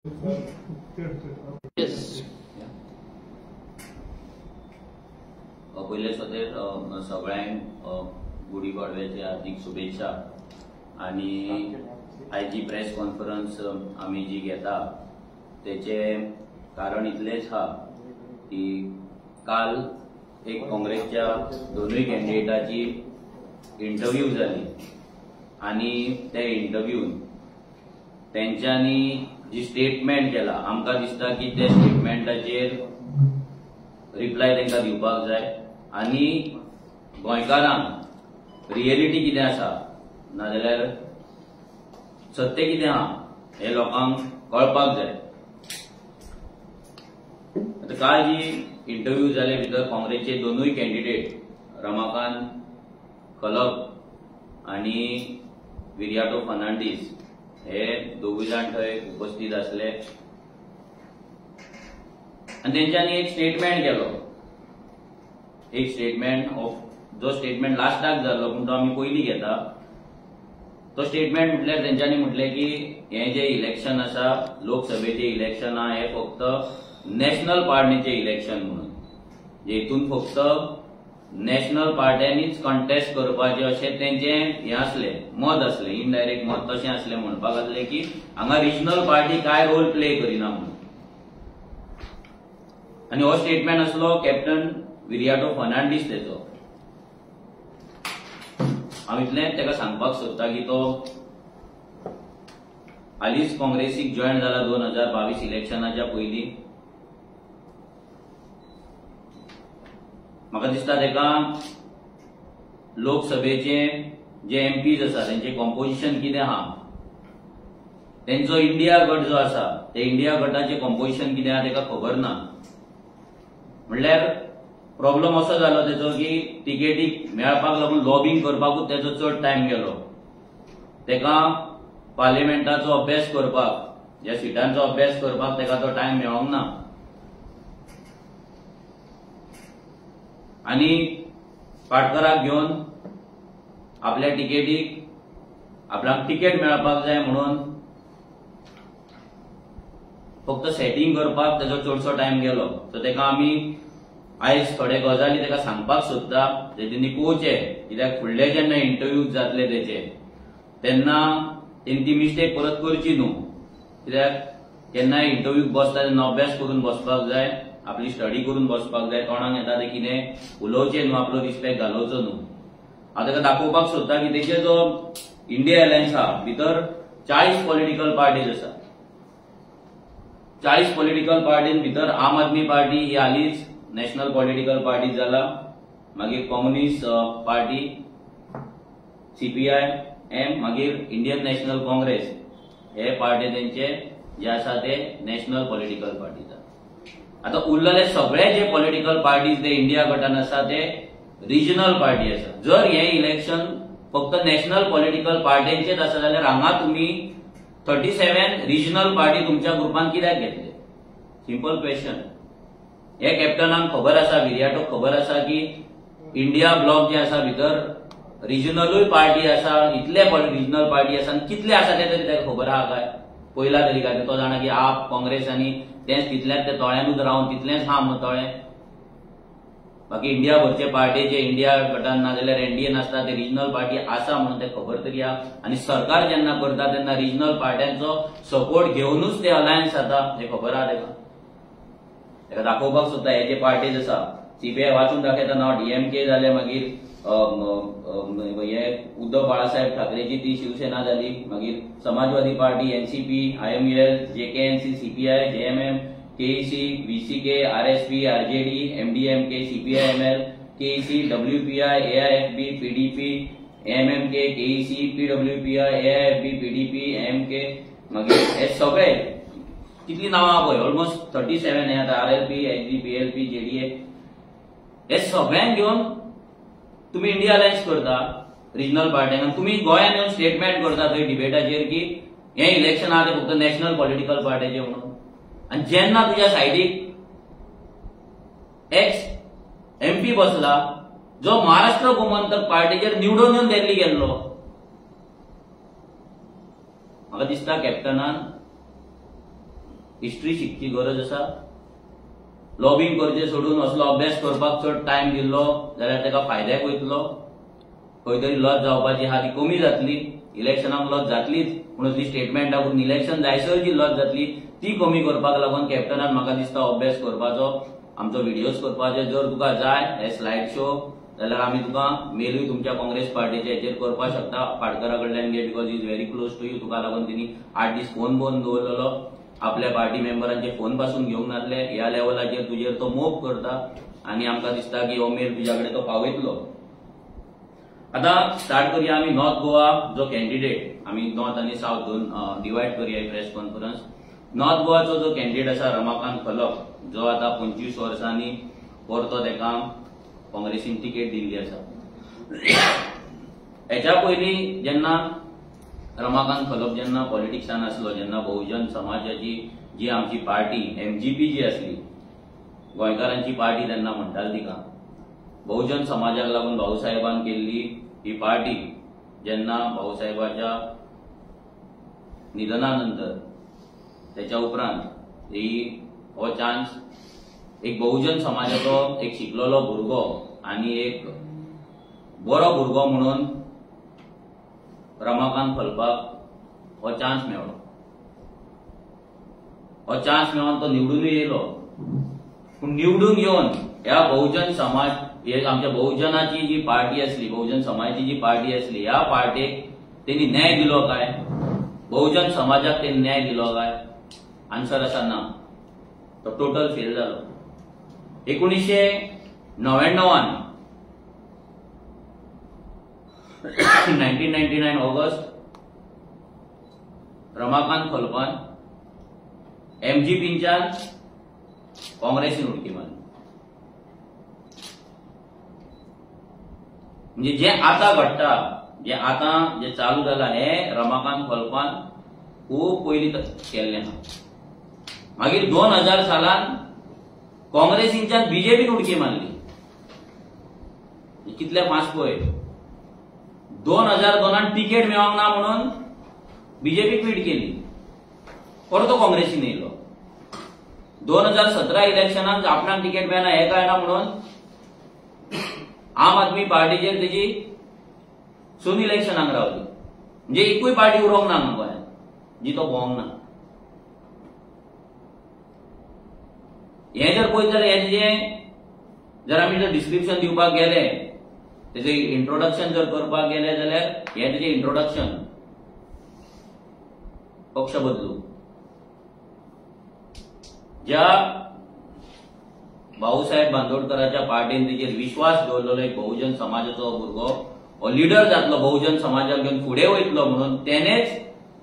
पहिले सतेर सगळ्यांक गुढीपाडव्याची हार्दिक शुभेच्छा। आणि आज जी प्रेस कॉन्फरन्स आम्ही जी घेता त्याचे कारण इतलेच हा की काल एक काँग्रेसच्या दोनूय कॅन्डिडेटाची इंटरव्यू जाली आणि त्या इंटरव्यून त्यांच्यानी जी स्टेटमेंट केला आमकां दिसता की त्या स्टेटमेंटाचेर रिप्लाय तांकां दिवपाक जाय आणि गोंयकारांक रियलिटी कितें आसा नाजाल्यार सत्य कितें आहा हे लोकांक कळपाक जाय। आता काल जी इंटरव्यू जाले भितर काँग्रेसचे दोनूय कॅन्डिडेट रमाकांत खलप आणि विर्याटो फर्नांडीस हे दोगूय जाण थंय उपस्थित आसले आणि तेंच्यांनी एक स्टेटमेंट केलो। एक स्टेटमेंट जो स्टेटमेंट लास्टाक जाल्लो पूण तो आमी पयलीं घेता। तो स्टेटमेंट म्हटल्यार तेंच्यांनी म्हटलें की हे जे इलेक्शन आसा लोकसभेचे इलेक्शन आहा हे फक्त नॅशनल पार्टीचे इलेक्शन म्हणून, जेतून फक्त नॅशनल पार्ट्यांनीच कंटेस्ट करपाचे अशें तेंचें हें आसलें, मत आसलें, इनडायरेक्ट मत तशें आसलें, म्हणपाक लागलें की हांगा रिजनल पार्टी काय रोल प्ले करिना म्हणून। आनी हो स्टेटमेंट आसलो कॅप्टन विर्याटो फर्नांडीस तेचो। हांव इतलेंच तेका सांगपाक सोदतां की तो हालींच काँग्रेसीक जॉयन जाला 2022 इलेक्शनाच्या पयलीं। म्हाका दिसता तेका लोकसभेचे जे एमपीज आसा तेंचे कॉम्पोजिशन कितें आहा, तेंचो इंडिया गट जो आसा ते इंडिया गटाचे कॉम्पोजिशन कितें आहा तेका खबर ना। म्हणल्यार प्रॉब्लम असो जालो तेचो की तिकेटीक मेळपाक लागून लॉबिंग करपाकूच तेचो चड टायम गेलो। तेका पार्लिमेंटाचो अभ्यास करपाक, ह्या सिटांचो अभ्यास करपाक तेका तो टायम मेळोंक ना। आणि पाटकराक घेवन आपल्या तिकेटीक आपल्याक तिकेट मेळपाक जाय म्हणून फक्त सेटिंग करपाक तेचो चडसो टायम गेलो। सो तेका आमी आयज थोडे गजाली तेका सांगपाक सोदता जे तेणी कोचे, कित्याक फुडले जेन्ना इंटरव्यूज जातले तेचे तेन्ना तेणी ती मिस्टेक परत करची न्हू। कित्याक केन्नाय इंटरव्यूक बसता तेन्ना अभ्यास करून बसपाक जाय, आपली स्टडी करून बसपाक जाय, तोंडाक येता ते कितें उलोवचें न्हू, आपलो रिस्पेक्ट घालोवचो न्हू। हांव तेका दाखोवपाक सोदता की तेचे जो इंडिया अलायन्स आहा भितर 40 पॉलिटिकल पार्टीज आसा। 40 पॉलिटिकल पार्टीन भितर आम आदमी पार्टी ही हालींच नॅशनल पॉलिटिकल पार्टी जाला, मागीर कम्युनिस्ट पार्टी CPI-M, मागीर इंडियन नॅशनल काँग्रेस हे पार्टी तेंचे जे आसा ते नॅशनल पॉलिटिकल पार्टीज। आता उरलेले सगळे जे पॉलिटिकल पार्टीज ते इंडिया गटान आसा ते रिजनल पार्टी आसा। जर हे इलेक्शन फक्त नॅशनल पॉलिटिकल पार्टींचेच आसा जाल्यार हांगा तुम्ही 37 रिजनल पार्टी तुमच्या ग्रुपान कित्याक घेतले? Simple question. हे कॅप्टनाक खबर आसा, विर्याटोक खबर आसा की इंडिया ब्लॉक जे आसा भितर रिजनलूय पार्टी आसा, इतले रिजनल पार्टी आसा, कितले आसा ते तरी ताका खबर आहा काय? पयला तरी काय तो जाणा की आप काँग्रेस आनी तेच तितल्याच ते तळ्यानूच रावन तितलेच हा म्हणून तळे। बाकी इंडिया भरचे पार्टीचे इंडिया गटान नाजाल्यार एनडीएन आसता ते रिजनल पार्टी आसा म्हणून ते खबर तरी आहा। आणि सरकार जेन्ना करता तेन्ना रिजनल पार्ट्यांचो सपोर्ट घेवनूच ते अलायन्स जाता हे खबर आहा तेका। तेका दाखोवपाक सोदता हे जे पार्टीज आसा, CPI वाचून दाखयता नांव DMK जाले, मागीर हे उद्धव बाळासाहेब ठाकरेची ती शिवसेना जाली, मागीर समाजवादी party NCP, IML, JKNC, CPI, JMM, KEC, VCK, RSP, RJD, MDMK, CPI-ML, KEC, WPI, AIFB, PDP, MMK, KEC, PWPI, AIFB, PDP, MK, मागीर हे सगळे कितली नांवां पळय, ऑलमोस्ट 37 हे आता RLP, HB, PLP, JDA, हे सगळ्यांक घेवन तुम्ही इंडिया अलायन्स करता रिजनल पार्ट्यांक। तुम्ही गोंयान येवन स्टेटमेंट करता थंय डिबेटाचेर की हे इलेक्शन आहा ते फक्त नॅशनल पॉलिटिकल पार्टीचे म्हणून। आणि जेन्ना तुझ्या सायडीक एक्स MP बसला जो महाराष्ट्र गोमंतक पार्टीचेर निवडून येवन दिल्ली गेल्लो, म्हाका दिसता कॅप्टनान हिस्ट्री शिकची गरज आसा. लॉबिंग करचे सोडून असलो अभ्यास करपाक चड टायम दिल्लो जाल्यार ताका फायद्याक वयतलो. खंय तरी लज जावपाची आहा ती कमी जातली. इलेक्शनाक लज जातलीच पूण असली स्टेटमेंटा करून इलेक्शन जायसर जी लज जातली ती कमी करपाक लागून कॅप्टनान म्हाका दिसता अभ्यास करपाचो, आमचो व्हिडिओज करपाचे. जर तुका जाय हे स्लायड शो जाल्यार आमी तुका मेलूय तुमच्या काँग्रेस पार्टीचे हेचेर करपाक शकता. पाडकरा कडल्यान घे because is very close to you. तुका लागून तिणी 8 दीस फोन बंद दवरलेलो. आपल्या पार्टी मेंबरांचे फोन पासून घेवंक नासले. ह्या लेवलाचेर तुजेर तो मोग करता आनी आमकां दिसता की हो मेल तुज्या कडेन तो पावयतलो. आता स्टार्ट करूया आमी नॉर्थ गोवा जो कॅन्डिडेट, आमी नॉर्थ आनी साउथ दोन डिवायड करूया ही प्रेस कॉन्फरन्स. नॉर्थ गोवाचो जो कॅन्डिडेट आसा रमाकांत खलप, जो आता 25 वर्सांनी परतो तेका काँग्रेसीन तिकेट दिल्ली आसा. हेच्या पयलीं जेन्ना रमाकांत खलप जेन्ना पॉलिटिक्सान आसलो, जेन्ना बहुजन समाजाची जी आमची पार्टी MGP जी आसली, गोंयकारांची पार्टी तेन्ना म्हणटाली तिका, बहुजन समाजाक लागून भाऊसाहेबान केल्ली ही पार्टी, जेन्ना भाऊसाहेबाच्या निधनानंतर त्याच्या उपरांत हो चान्स एक बहुजन समाजाचो एक शिकलेलो भुरगो आनी एक बरो भुरगो म्हणून रमाकांत खलपाक हो चान्स मेळ्ळो. हो चान्स मेळोन तो निवडूनय येयलो. पूण निवडून येवन ह्या बहुजन समाज, आमच्या बहुजनाची जी पार्टी असली, बहुजन समाजाची जी पार्टी असली, ह्या पार्टीक त्यांनी न्याय दिलो काय? बहुजन समाजाक त्यांनी न्याय दिलो काय? आन्सर आसा ना. तो टोटल फेल जालो. 1999 1999 ऑगस्ट रमाकांत खलपान MGPच्यान काँग्रेसीन उडकी मारली. म्हणजे जे आता घडटा, जे चालू जाला हे रमाकांत खलपान खूप पयलीं केल्लें आहा. मागीर 2000 सालान काँग्रेसीच्यान BJPन उडकी मारली. कितले फास्ट पळय. 2002 तिकेट मेळोंक ना म्हणून BJP क्विट केली. परतो काँग्रेसीन येयलो. 2017 इलेक्शनाक आपणाक तिकेट मेळना हे कळना म्हणून आम आदमी पार्टीचेर तेजी सून इलेक्शनाक रावली. म्हणजे एकूय पार्टी उरोंक ना गोंयांत जी तो भोवंक ना. हे जर पळयत जाल्यार जर आमी जर डिस्क्रिप्शन दिवपाक गेले, तेजे इंट्रोडक्शन जर करपाक गेले जाल्यार हे तेजे इंट्रोडक्शन. पक्ष बदलू. ज्या भाऊसाहेब बांदोडकरांच्या पार्टीन तेजेर विश्वास दवरलेलो एक बहुजन समाजाचो भुरगो हो लीडर जातलो, बहुजन समाजाक घेवन फुडें वयतलो म्हणून तेनेच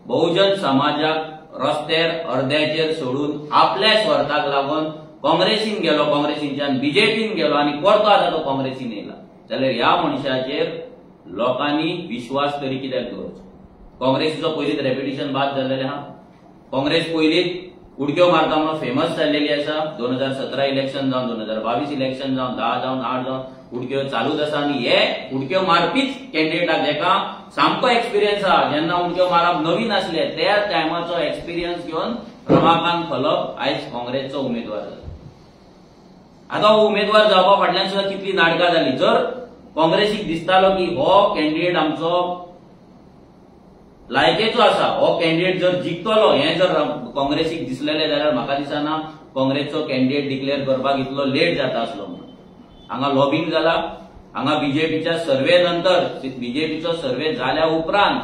बहुजन समाजाक रस्त्यार अर्द्याचेर सोडून आपल्या स्वार्थाक लागून काँग्रेसीन गेलो, काँग्रेसीच्यान BJPन गेलो आनी परतो आतां तो काँग्रेसीन येयला. जाल्यार ह्या मनशाचेर लोकांनी विश्वास तरी कित्याक दवरचो? काँग्रेसीचो पयलींच रेप्युटेशन बाद जाल्लेलें आहा. काँग्रेस पयलींच उडक्यो मारता म्हणून फेमस जाल्लेली आसा. 2017 इलेक्शन जावन 2022 इलेक्शन जावन 10 जावन 8 जावन उडक्यो चालूच आसा. आनी हे उडक्यो मारपीच कॅन्डिडेटाक जेका सामको एक्सपिरियन्स आहा, जेन्ना उडक्यो मारप नवीन आसले त्या टायमाचो एक्सपिरियन्स घेवन रमाकांत खलप आयज काँग्रेसचो उमेदवार जाला. आता हो उमेदवार जावपा फाटल्यान सुद्धा कितली नाटकां जाली. जर काँग्रेसीक दिसतालो की हो कॅन्डिडेट आमचो लायकेचो आसा, हो कॅन्डिडेट जर जिखतलो, हे जर काँग्रेसीक दिसलेले जाल्यार म्हाका दिसना काँग्रेसचो कॅन्डिडेट डिक्लेअर करपाक इतलो लेट जाता आसलो म्हणून. हांगा लॉबिंग जाला. हांगा BJPच्या सर्वे नंतर, BJPचो सर्वे जाल्या उपरांत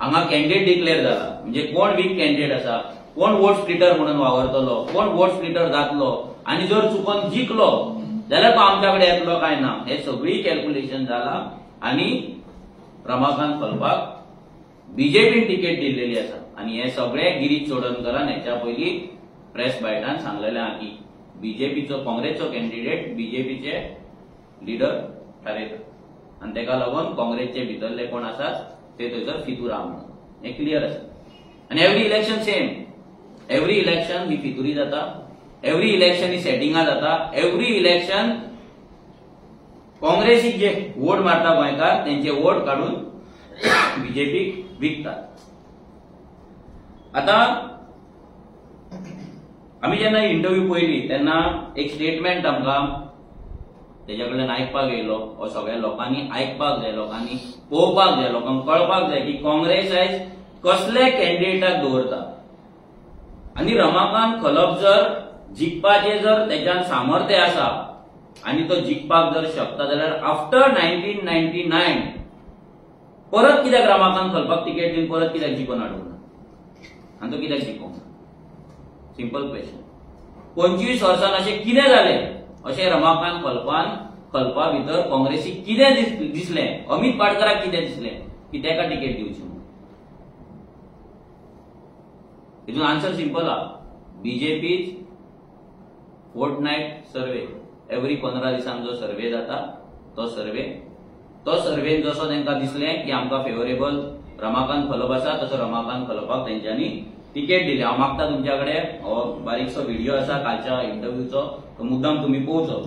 हांगा कॅन्डिडेट डिक्लेअर जाला. म्हणजे कोण वीक कॅन्डिडेट आसा, कोण वोट स्प्लिटर म्हणून वावरतलो, कोण वोट स्प्लिटर जातलो आनी जर चुकोन जिखलो जाल्यार तो आमच्या कडेन येतलो काय ना, हे सगळी कॅल्क्युलेशन जाला. आनी रमाकांत खलपाक BJPन तिकेट दिल्लेली आसा. आनी हे सगळे गिरीश चोडणकरान हेच्या पयलीं प्रेस बायटान सांगलेलें आहा की BJPचो काँग्रेसचो कॅन्डिडेट BJPचे लिडर थारयता आनी तेका लागून काँग्रेसचे भितरले कोण आसात ते थंयसर फितूर आहा म्हणून. हे क्लियर आसा. आनी every election same. Every election ही फितुरी जाता. एवरी इलेक्शन ही सेटिंगा जाता. एवरी इलेक्शन काँग्रेसीक जे वोट मारता गोंयकार तेंचे वोट काडून BJPक विकतात. आता आम्ही जेन्ना इंटरव्यू पळयली तेन्ना एक स्टेटमेंट आमकां तेच्या कडल्यान आयकपाक येयलो, हो सगळ्या लोकांनी आयकपाक जाय, लोकांनी पळोवपाक जाय, लोकांक कळपाक जाय की काँग्रेस आयज कसले कॅन्डिडेटाक दवरता आनी रमाकांत खलप जर जिखपाचे जर तेच्यान सामर्थ्य आसा आनी तो जिखपाक जर शकता जाल्यार आफ्टर 1999 परत कित्याक रमाकांत खलपाक तिकेट दिवन परत कित्याक जिखून हाडूंक ना आनी तो कित्याक जिखूंक ना? Simple question. 25 वर्सांन अशें कितें जालें अशें रमाकांत खलपा भितर काँग्रेसीक कितें दिसलें, अमित पाटकराक कितें दिसलें की तेका तिकेट दिवची म्हणून? हितून आन्सर सिंपल आहा. बीजेपी फोर्टनायट सर्वे, एवरी 15 दिसांक जो सर्वे जाता तो सर्वेन जसो तांकां दिसलें की आमकां फेवरेबल रमाकांत खलप आसा तसो रमाकांत खलपाक तेंच्यांनी तिकेट दिली. हांव मागता तुमच्या कडेन हो बारीकसो व्हिडिओ आसा कालच्या इंटरव्यूचो, तो मुद्दाम तुम्ही पळोवचो.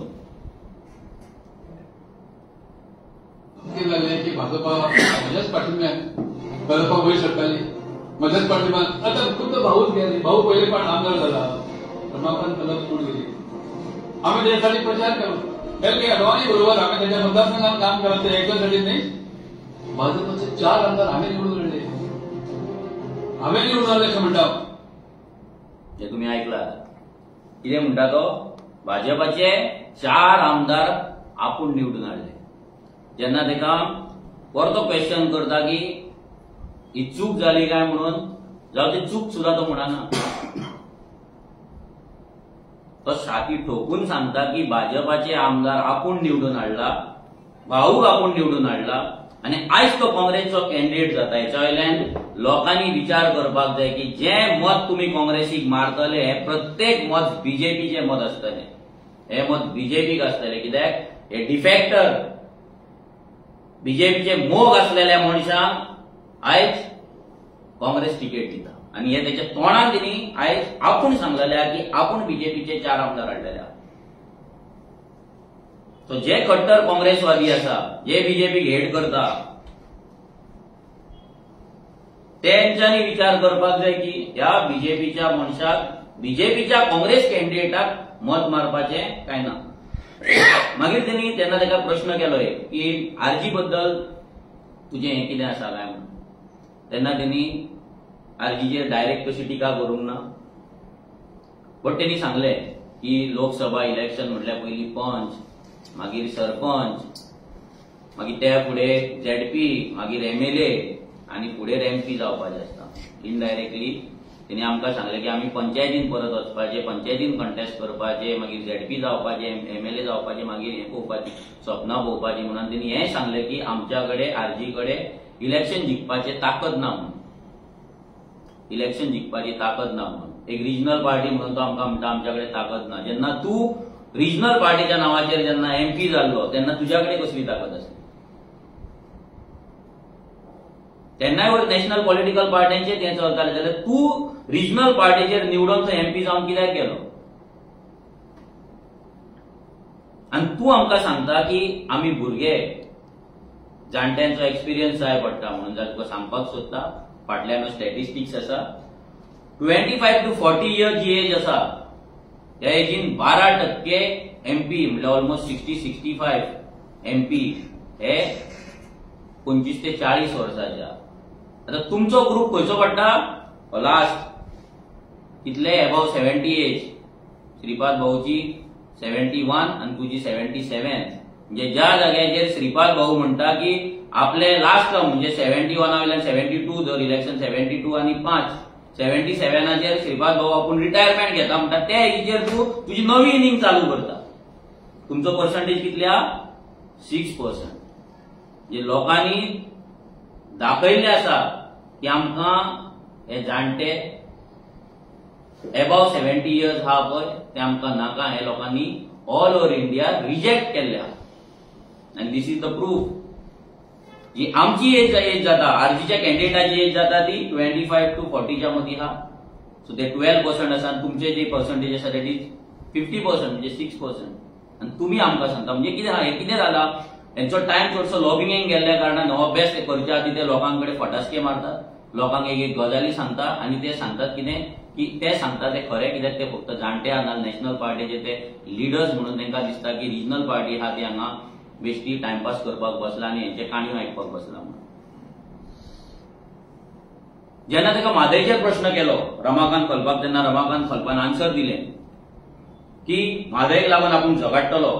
की भाजपा माझ्याच पाठिंब्यान भाजपा वयर सरताली, माझ्याच पाठिंब्यान आता खुद्द भाऊच गेले, भाऊ पहिले पण आमदार झाला, रमाकांत खलप सोड गेली. आम्ही त्याच्यासाठी प्रचार करू की अडवाणी बरोबर आम्ही त्याच्या मतदारसंघात काम करत ते एकल्यासाठी नाही. भाजपचे 4 आमदार आम्ही निवडून आणले, आम्ही निवडून आणले असं म्हणतात. हे तुम्ही ऐकलात कितें म्हणटा तो? भाजपाचे 4 आमदार आपूण निवडून हाडले. जेन्ना तेका परतो क्वेश्चन करता की ही चूक जाली काय म्हणून, जावं ती चूक सुद्धा तो म्हणना. तो छाती ठोकून सांगता की भाजपाचे आमदार आपूण निवडून हाडला, भाऊक आपूण निवडून हाडला आनी आयज तो काँग्रेसचो कॅन्डिडेट जाता. हेच्या वयल्यान लोकांनी विचार करपाक जाय की जे मत तुम्ही काँग्रेसीक मारतले हे प्रत्येक मत बीजेपीचे मत आसतले, हे मत बीजेपीक आसतले. कित्याक हे डिफेक्टर बीजेपीचे मोग असलेल्या मनशांक आयज काँग्रेस तिकेट दिता आनी हे त्याच्या तोंडान तिणी आयज आपूण सांगलेले की आपूण बीजेपीचे 4 आमदार हाडलेले. तो जे कट्टर काँग्रेसवादी आसा, जे बीजेपीक हेट करता, तेंच्यांनी विचार करपाक जाय की ह्या बीजेपीच्या मनशाक, बीजेपीच्या काँग्रेस कॅन्डिडेटाक मत मारपाचें काय ना. मागीर तेणी तेन्ना ताका प्रश्न केलो की आरजी बद्दल तुजें हें कितें आसा काय म्हणून. तेन्ना तेणी आरजीचेर डायरेक्ट कशी टिका करूंक ना, बट तेणी सांगलें की लोकसभा इलेक्शन म्हटल्या पयलीं पंच, मागीर सरपंच, मागीर त्या फुडें झेडपी, मागीर एमएलए आनी फुडें एमपी जावपाचें आसता. इनडायरेक्टली तेणी आमकां सांगलें की आमी पंचायतीन परत वचपाचें, पंचायतीन कंटेस्ट करपाचें, मागीर झेडपी जावपाचें, एमएलए जावपाचें, मागीर हें पळोवपाचें, सपनां पळोवपाचीं म्हणून तेणी हें सांगलें की आमच्या कडेन आरजी कडेन इलेक्शन जिखपाची ताकद ना म्हणून, इलेक्शन जिखपाची ताकद ना म्हणून. एक रिजनल पार्टी म्हणून तो आमकां म्हणटा आमच्या कडेन ताकद ना. जेन्ना तूं रिजनल पार्टीच्या नावाचेर जेन्ना एमपी जाल्लो तेन्ना तुज्या कडेन कसली ताकद आसली? तेन्नाय वर नॅशनल पॉलिटिकल पार्ट्यांचेर हें चलतालें जाल्यार तूं रिजनल पार्टीचेर निवडून तो एमपी जावन कित्याक गेलो? आनी तूं आमकां सांगता की आमी भुरगे, जाणट्यांचो एक्सपिरियन्स जाय पडटा म्हणून. जाल्यार तुका सांगपाक सोदता फाटल्यान स्टॅटिस्टिक्स आसा, 25 to 40 इयर्स जी एज आसा त्या एजीन 12% एमपी म्हणजे ऑलमोस्ट 60-65 एमपी हे 25 ते 40 वर्साचे. आता तुमचो ग्रुप खंयचो पडटा? लास्ट कितले अबाव 70 एज. श्रीपाद भाऊची 71 आणि तुझी 77. म्हणजे ज्या जाग्याचेर श्रीपाद भाऊ म्हणटा की आपले लास्ट टर्म म्हणजे 71 वयल्यान 72 जर इलेक्शन 72 आणि 5 77 श्रीपाद भाऊ आपण रिटायरमेंट घेता म्हणटा त्या एजीचेर तू तुझी नवी इनिंग चालू करता. तुमचो पर्सेंटेज कितले हा? 6%. म्हणजे लोकांनी दाखयल्ले आसा की आमकां हे जाणटे अबाव 70 इयर्स हा पळय ते आमकां नाका. हे लोकांनी ऑल ओव्हर इंडिया रिजेक्ट केल्ले आहा. आनी दिस इज द प्रूफ. जी आमची एज जाता, आरजीच्या कॅन्डिडेटाची एज जाता ती 25 to 40च्या मदीं हा. सो ते 12% आसा आनी तुमचे जे पर्सेंटेज आसा दॅट इज 50% म्हणजे 6%. आनी तुमी आमकां सांगता म्हणजे कितें हा? हे कितें जाला? हेंचो टायम चडसो लॉबिंगेक गेल्ल्या कारणान हो बेस्ट करच्या खातीर ते लोकांकडे फटासके मारतात, लोकांक एक गजाली सांगता आनी ते सांगतात कितें की ते सांगता ते खरें कित्याक ते फक्त जाणटे हांगा नॅशनल पार्टीचे ते लिडर्स म्हणून तांकां दिसता की रिजनल पार्टी आहा ती हांगा बेश्टी टायमपास करपाक बसला आनी हेंचे काणयो आयकपाक बसला म्हणून. जेन्ना ताका म्हादयचेर प्रश्न केलो रमाकांत खलपाक तेन्ना रमाकांत खलपान आन्सर दिलें की म्हादयक लागून आपूण झगडटलो,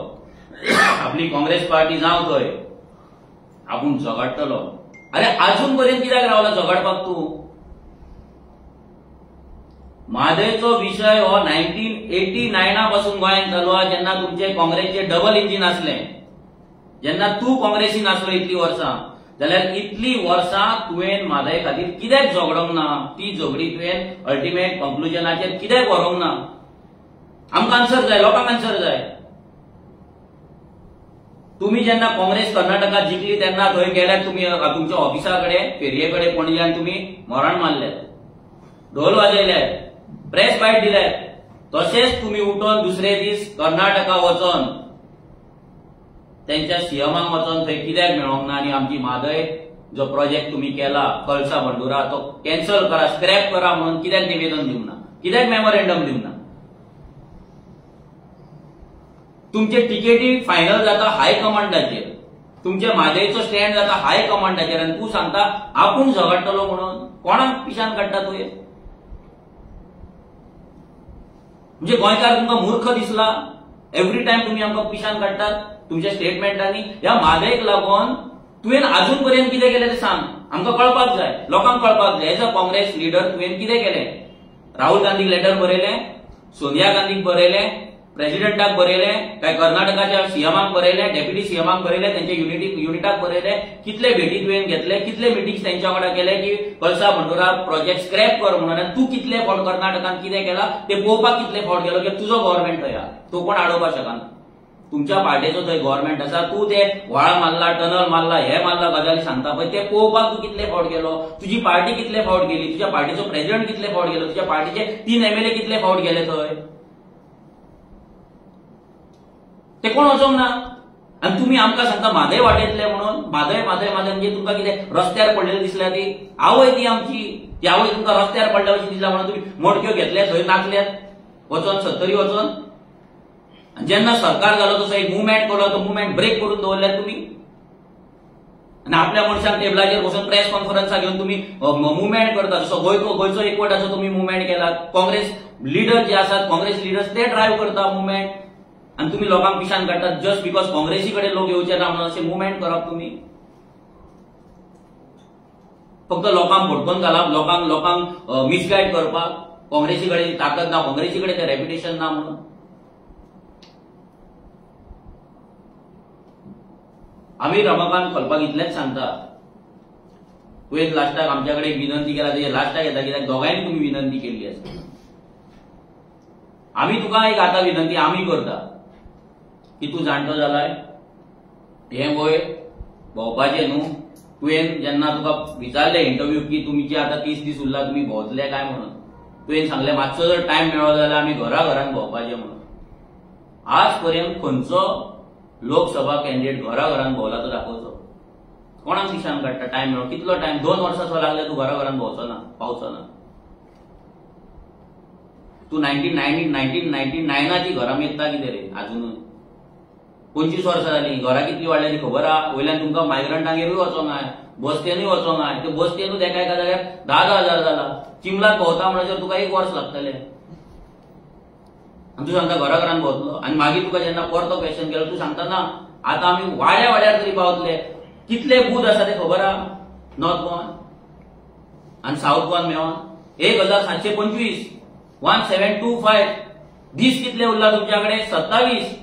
आपली काँग्रेस पार्टी जावं थंय आपूण झगडटलो. अरे अजून पर्यंत कित्याक रावला झगडपाक तूं? म्हादयचो विशय हो 1989 पासून गोंयांत चालू आहा, जेन्ना तुमचे काँग्रेसचे डबल इंजिन आसले, जेन्ना तूं काँग्रेसीन आसलो इतली वर्सां, जाल्यार इतली वर्सां तुवें म्हादय खातीर कित्याक झगडोंक ना? ती झगडी तुवें अल्टिमेट कंक्लुजनाचेर कित्याक व्हरोंक ना? आमकां आन्सर जाय, लोकांक आन्सर जाय. तुम्ही जेन्ना काँग्रेस कर्नाटकात जिखली तेन्ना थंय गेल्यात तुम्ही तुमच्या ऑफिसा कडेन फेरये कडेन पणजेन तुम्ही मरण मारल्यात, ढोल वाजयल्यात, प्रेस बायट दिल्यात. तशेंच तुम्ही उठोन दुसरे दीस कर्नाटका वचोन त्यांच्या सीएमाक वचोन थंय कित्याक मेळोंक ना आनी आमची म्हादय जो प्रोजेक्ट तुम्ही केला कळसा बंडुरा तो कॅन्सल करा, स्क्रॅप करा म्हणून कित्याक निवेदन दिवंक ना? कित्याक मेमोरेंडम दिवंक ना? तुमचे टिकेटी फायनल जाता हायकमांडाचेर, तुमच्या म्हादयचो स्टँड जाता हायकमांडाचेर आनी तूं सांगता आपूण झगडटलो म्हणून. कोणाक पिशान काडटा तुवें? म्हणजे गोंयकार तुमकां मूर्ख दिसला? एव्हरी टायम तुम्ही आमकां पिशान काडटात तुमच्या स्टेटमेंटांनी. ह्या म्हादयक लागून तुवें अजून पर्यंत कितें केलें तें सांग, आमकां कळपाक जाय, लोकांक कळपाक जाय. एज अ काँग्रेस लिडर तुवें कितें केलें? राहुल गांधीक लेटर बरयलें, सोनिया गांधीक बरयलें, प्रेसिडेंटाक बरयलें, काय कर्नाटकाच्या सीएमाक बरयलें, डेप्युटी सीएमाक बरयलें, त्यांच्या युनिटाक बरयलें. कितले भेटी तुवें घेतले, कितले मिटिंग्स त्यांच्या वांगडा केले की कळसा बंडुरा प्रोजेक्ट स्क्रॅप कर म्हणून. आनी तूं कितले फावट कर्नाटकान कितें केलां ते पळोवपाक कितले फावट गेलो की तुजो गव्हर्नमेंट थंय आहा, तो कोण आडोवपाक शकना. तुमच्या पार्टीचो थंय गव्हर्नमेंट आसा, तूं ते व्हाळ मारला, टनल मारला, हे मारला गजाली सांगता पळय ते पळोवपाक तूं कितले फावट गेलो, तुजी पार्टी कितले फावट गेली, तुज्या पार्टीचो प्रेसिडेंट कितले फावट गेलो, तुज्या पार्टीचे 3 MLA कितले फावट गेले थंय, ते कोण वचोंक ना. आनी तुमी आमकां सांगता म्हादय वाटयतले म्हणून. म्हादय म्हादय म्हादय म्हणजे तुमकां कितें रस्त्यार पडलेली दिसल्या ती आवय ती आमची, ती आवय तुमकां रस्त्यार पडल्या अशी दिसला म्हणून तुमी मोडक्यो घेतल्या थंय नाचल्यात वचोन सत्तरी वचोन. जेन्ना सरकार जालो तसो एक मुवमेंट केलो, तो मुवमेंट ब्रेक करून दवरल्यात तुमी. आनी आपल्या मनशांक टेबलाचेर बसून प्रेस कॉन्फरन्सा घेवन तुमी मुवमेंट करता. जसो गोंयचो एकवटाचो तुमी मुवमेंट केला. काँग्रेस लिडर जे आसात, काँग्रेस लिडर्स ते ड्रायव्ह करता मुवमेंट. आणि तुम्ही लोकांक पिशान काडटात जस्ट बिकॉज काँग्रेसी कडेन लोक येवचे ना म्हणून असे मुवमेंट करप तुम्ही. फक्त लोकांक भडकोवन घालप, लोकांक मिसगायड करपाक. काँग्रेसी कडेन ताकद ना, काँग्रेसी कडेन ते रेप्युटेशन ना म्हणून. आम्ही रमाकांत खलपाक इतलेंच सांगता, तुवें लास्टाक आमच्या कडेन विनंती केला तेजे लास्टाक येता कित्याक दोगांयनी तुम्ही विनंती केल्ली आसा. आम्ही तुका एक आतां विनंती आमी करता की तूं जाणटो जालाय, हें गोंय भोंवपाचें न्हू. तुवें जेन्ना तुका विचारलें इंटरव्यू की तुमचे आतां 30 दीस उरला तुमी भोंवतले काय म्हणून, तुवें सांगलें मातसो जर टायम मेळ्ळो जाल्यार आमी घराघरान भोंवपाचें म्हणून. आज पर्यंत खंयचो लोकसभा कॅन्डिडेट घराघरान भोंवला तो दाखोवचो. कोणाक दिशान काडटा टायम मेळ्ळो? कितलो टायम? 2 वर्सां लागले तूं घराघरान भोंवचो ना, पावचो ना. तूं 1999ची घरां मेत्ता कितें रे अजूनय? 25 वर्सां जालीं, घरां कितली वाडल्याची खबर आहा? वयल्यान तुमकां मायग्रंटांगेरूय वचोंक जाय, बसतेनूय वचोंक जाय. ते बसतेनूच एका एका जाग्यार 10,000 जाला. चिमलात भोंवता म्हणल्यार तुका 1 वर्स लागतलें. आनी तूं सांगता घराघरान भोंवतलो. आनी मागीर तुका जेन्ना परतो क्वेश्चन केलो तूं सांगता ना आतां आमी वाड्यार तरी पावतले. कितले बूथ आसा ते खबर आहा नॉर्थ गोवान आनी साऊथ गोवान मेळोन? 1725, 1725 दीस कितले उरला तुमच्या कडेन? 27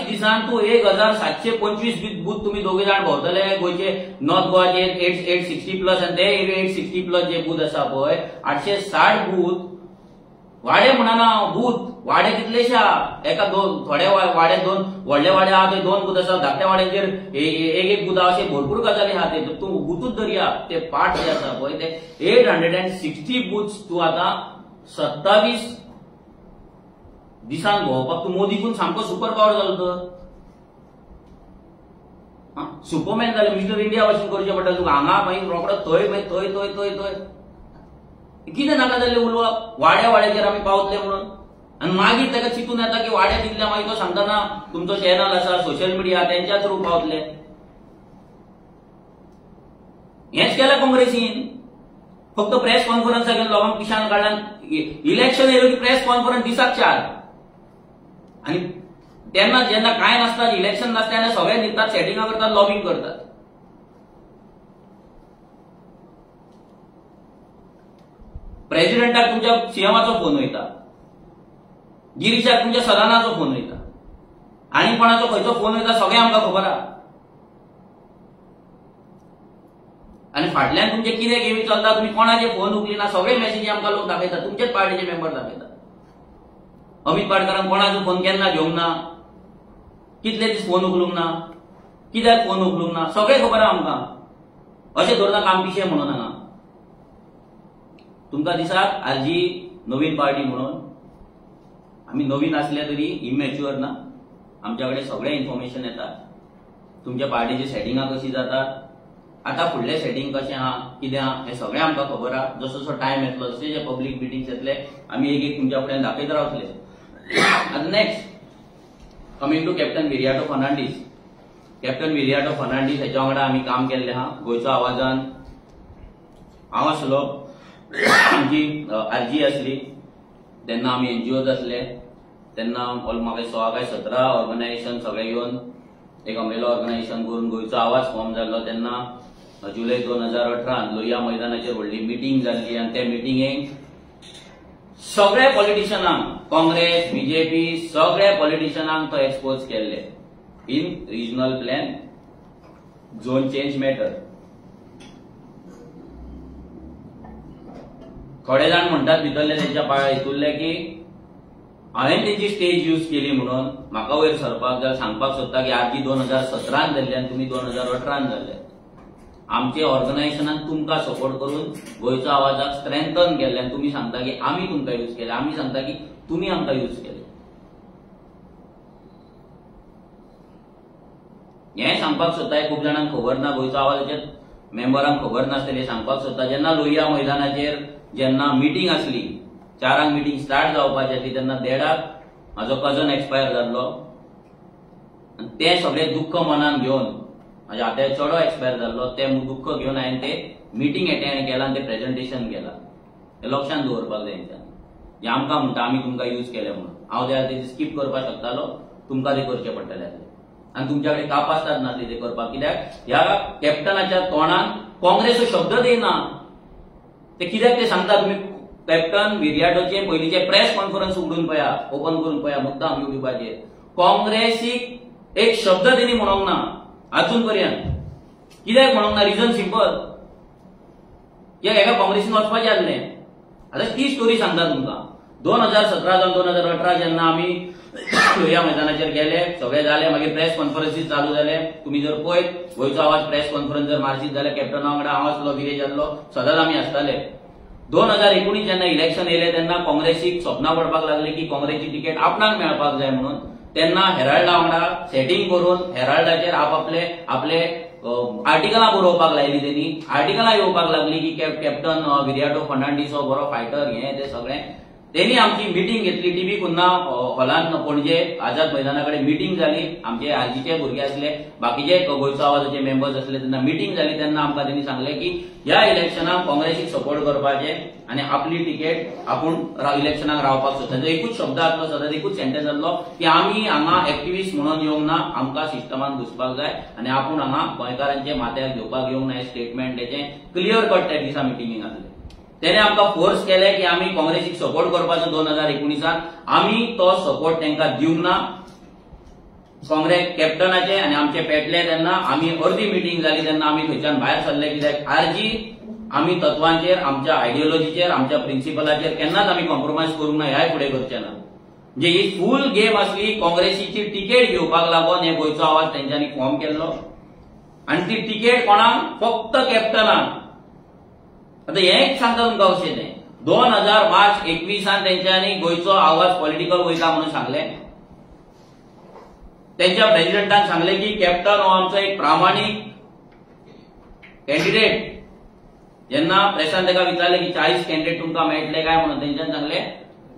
दिसान तू 1725 बूथ तुम्ही दोघे जाण भोंवतले गोंयचे नॉर्थ गोवाचे 860+ आनी ते 860+ जे बूथ आसा पळय 860 बूथ. वाडे म्हणना बूथ, वाडे कितलेशे आहा? एका दोन थोडे वाडे दोन व्हडले वाडे आहा थंय 2 बूथ आसा. धाकट्या वाड्यांचेर एक बूथ आहा. अशे भरपूर गजाली आहा. ते तूं बूथूच धरया. ते पार्ट जे आसा पळय ते 860 बूथ्स तूं आतां 27 दिसान भोंवपाक तूं मोदीकून सामको सुपर पावर जालो तर. सुपरमॅन जाले, मिस्टर इंडिया वचून करचें पडटा तुका. हांगा मागीर रोकडो थंय थंय थंय थंय थंय कितें नाका जाल्लें उलोवप वाड्याचेर आमी पावतले म्हणून आनी मागीर ताका चिंतून येता की वाड्या दिल्ल्या मागीर तो सांगतना तुमचो चॅनल आसा सोशल मिडिया त्यांच्या थ्रू पावतले. हेच केलें काँग्रेसीन. फक्त प्रेस कॉन्फरन्साक गेलो लोकांक पिशान काडला. इलेक्शन येयलो की प्रेस कॉन्फरन्स दिसाक 4 आनी तेन्ना जेन्ना काय नासता इलेक्शन नासता तेन्ना सगळे न्हिदतात सेटिंगां करतात लॉबिंग करतात. प्रेसिडेंटाक तुमच्या सीएमाचो फोन वयता, गिरीशाक तुमच्या सदनाचो फोन वयता, आनी कोणाचो खंयचो फोन वयता सगळें आमकां खबर आहा. आनी फाटल्यान तुमचे कितें गेमी चलता तुम्ही कोणाचे फोन उखलिना सगळे मेसेजी आमकां लोक दाखयतात. तुमचेच पार्टीचे मेंबर दाखयतात. अमित पाडकरान कोणाचो फोन केन्ना घेवंक ना, कितले दीस फोन उखलूंक ना, कित्याक फोन उखलूंक ना सगळे खबर आहा आमकां. अशें धरता काम पिशे म्हणून हांगा तुमकां दिसाक आरजी नवीन पार्टी म्हणून आमी नवीन असले तरी इमॅच्युअर ना. आमच्या कडेन सगळें इन्फॉर्मेशन येता. तुमच्या पार्टीची सेटिंगां कशी जातात, आता फुडले सेटिंग कशें आहा कितें आहा हें सगळें आमकां खबर आहा. जसो जसो टायम येतलो जशे जे पब्लीक मिटिंग्स येतले आमी एक तुमच्या फुड्यान दाखयत रावतले. आतां next coming to captain Viriato Fernandes. Captain Viriato Fernandes हेच्या वांगडा आमी काम केल्लें आहा. गोंयचो आवाजान हांव आसलो, आमची आरजी आसली तेन्ना आमी एनजीओज आसले तेन्ना म्हाका 16 काय 17 ऑर्गनायझेशन सगळे येवन एक अमेलो ऑर्गनायझेशन करून गोंयचो आवाज फॉर्म जाल्लो. तेन्ना जुलय 2018 लोहिया मैदानाचेर व्हडली मिटींग जाल्ली आनी त्या मिटींगेक सगळे पॉलिटिशियनांक काँग्रेस बीजेपी सगळे पॉलिटिशियनांक तो एक्सपोज केल्ले in regional plan zone change matter. थोडे जाण म्हणटात भितरले तेंच्या हितूरले की हांवें तेंची स्टेज यूज केली म्हणून म्हाका वयर सरपाक जाय सांगपाक सोदता की आरजी 2017 जाल्ली आनी तुमी 2018 जाल्ले. आमचे ऑर्गनायझेशनान तुमकां सपोर्ट करून गोंयचो आवाजाक स्ट्रेंथन केल्ले आनी तुमी सांगता की आमी तुमकां यूज केले. आमी सांगता की तुमी आमकां यूज केले. हें सांगपाक सोदता. खूब जाणांक खबर ना, गोंयचो आवाजाचे मेंबरांक खबर नासतलें. सांगपाक सोदता जेन्ना लोहिया मैदानाचेर जेन्ना मिटींग आसली 4 मिटींग स्टार्ट जावपाची आसली तेन्ना 1.5 म्हाजो कजन एक्सपायर जाल्लो. ते सगळें दुख्ख मनान घेवन म्हाज्या आत्याचो चेडो एक्सपायर जाल्लो ते दुख्ख घेवन हांवें ते मिटींग एटेंड केला आनी ते प्रेझेंटेशन केलां. हें लक्षांत दवरपाक जाय तेंच्यानी. जे आमकां म्हणटा आमी तुमकां यूज केले म्हणून हांव ते स्कीप करपाक शकतालो, तुमकां ते करचें पडटलें आनी तुमच्या कडेन कापासतात ना ते करपाक. कित्याक ह्या कॅप्टनाच्या तोंडान काँग्रेसचो शब्द देयना. ते कित्याक ते सांगता तुमी कॅप्टन विरियाटोचे पयलींचे प्रेस कॉन्फरन्स उगडून पळया, ओपन करून पळया मुद्दाम युट्यूबाचेर. काँग्रेसीक एक शब्द तेणी म्हणूंक ना अजून पर्यंत. कित्याक म्हणूंक ना? Reason simple. कित्याक हेका काँग्रेसीन वचपाचें आसलें. आतां ती स्टोरी सांगता तुमकां. 2017 जावन 2018 जेन्ना आमी लोहिया मैदानाचेर गेले सगळे जाले मागीर प्रेस कॉन्फरन्सीस चालू जाले. तुमी जर पळयत गोंयचो आवाज प्रेस कॉन्फरन्स जर मारशीत जाल्यार कॅप्टना वांगडा हांव आसलो, गिरीश आसलो, सदांच आमी आसताले. 2019 जेन्ना इलेक्शन येयलें तेन्ना काँग्रेसीक सपनां पडपाक लागली की काँग्रेसची तिकेट आपणाक मेळपाक जाय म्हणून. तेन्ना हेराल्डा वांगडा सेटिंग करून हेराल्डाचेर आपले आर्टिकलां बरोवपाक लायली तेणी. आर्टिकलां येवपाक लागली की कॅप्टन विरियाटो फर्नांडीस हो बरो फायटर हें तें सगळें. तेणी आमची मिटींग घेतली टीव्ही कुन्ना हॉलान पणजे आझाद मैदाना कडेन मिटींग जाली. आमचे आरजीचे भुरगे आसले, बाकीचे गोंयचो आवाजाचे मेंबर्स आसले. तेन्ना मिटींग जाली तेन्ना आमकां तेणी सांगलें की ह्या इलेक्शनाक काँग्रेसीक सपोर्ट करपाचें आनी आपली तिकेट आपूण इलेक्शनाक रावपाक सोदता. एकूच शब्द आसलो, सदांच एकूच सेंटेन्स आसलो की आमी हांगा एक्टिव्हिस्ट म्हणून येवंक ना, आमकां सिस्टमान घुसपाक जाय आनी आपूण हांगा गोंयकारांचे माथ्यार घेवपाक येवंक ना. हें स्टेटमेंट तेचें क्लियर कट त्या दिसा मिटींगेक आसलें. तेणे आमकां फोर्स केले की आमी काँग्रेसीक सपोर्ट करपाचो 2019 आमी तो सपोर्ट तांकां दिवंक ना. काँग्रेस कॅप्टनाचे आनी आमचे पेटले तेन्ना आमी अर्दी मिटींग जाली तेन्ना आमी थंयच्यान भायर सरले. कित्याक आरजी आमी तत्वांचेर, आमच्या आयडियोलॉजीचेर, आमच्या प्रिन्सिपलाचेर केन्नाच आमी कॉम्प्रोमायज करूंक ना. ह्याय फुडें करचें ना. म्हणजे ही फूल गेम आसली. काँग्रेसीची तिकेट घेवपाक लागून हे गोंयचो आवाज तेंच्यांनी फॉर्म केल्लो आनी ती तिकेट कोणाक? फक्त कॅप्टनाक. आता हें सांगता तुमकां अशें तें 2021 तेंच्यांनी गोंयचो आवाज पॉलिटिकल वयता म्हणून सांगलें. तेंच्या प्रेसिडेंटान सांगलें की कॅप्टन हो आमचो एक प्रामाणीक कॅन्डिडेट. जेन्ना प्रेसान ताका विचारलें की 40 कॅन्डिडेट तुमकां मेळटले काय म्हणून, तेंच्यान सांगलें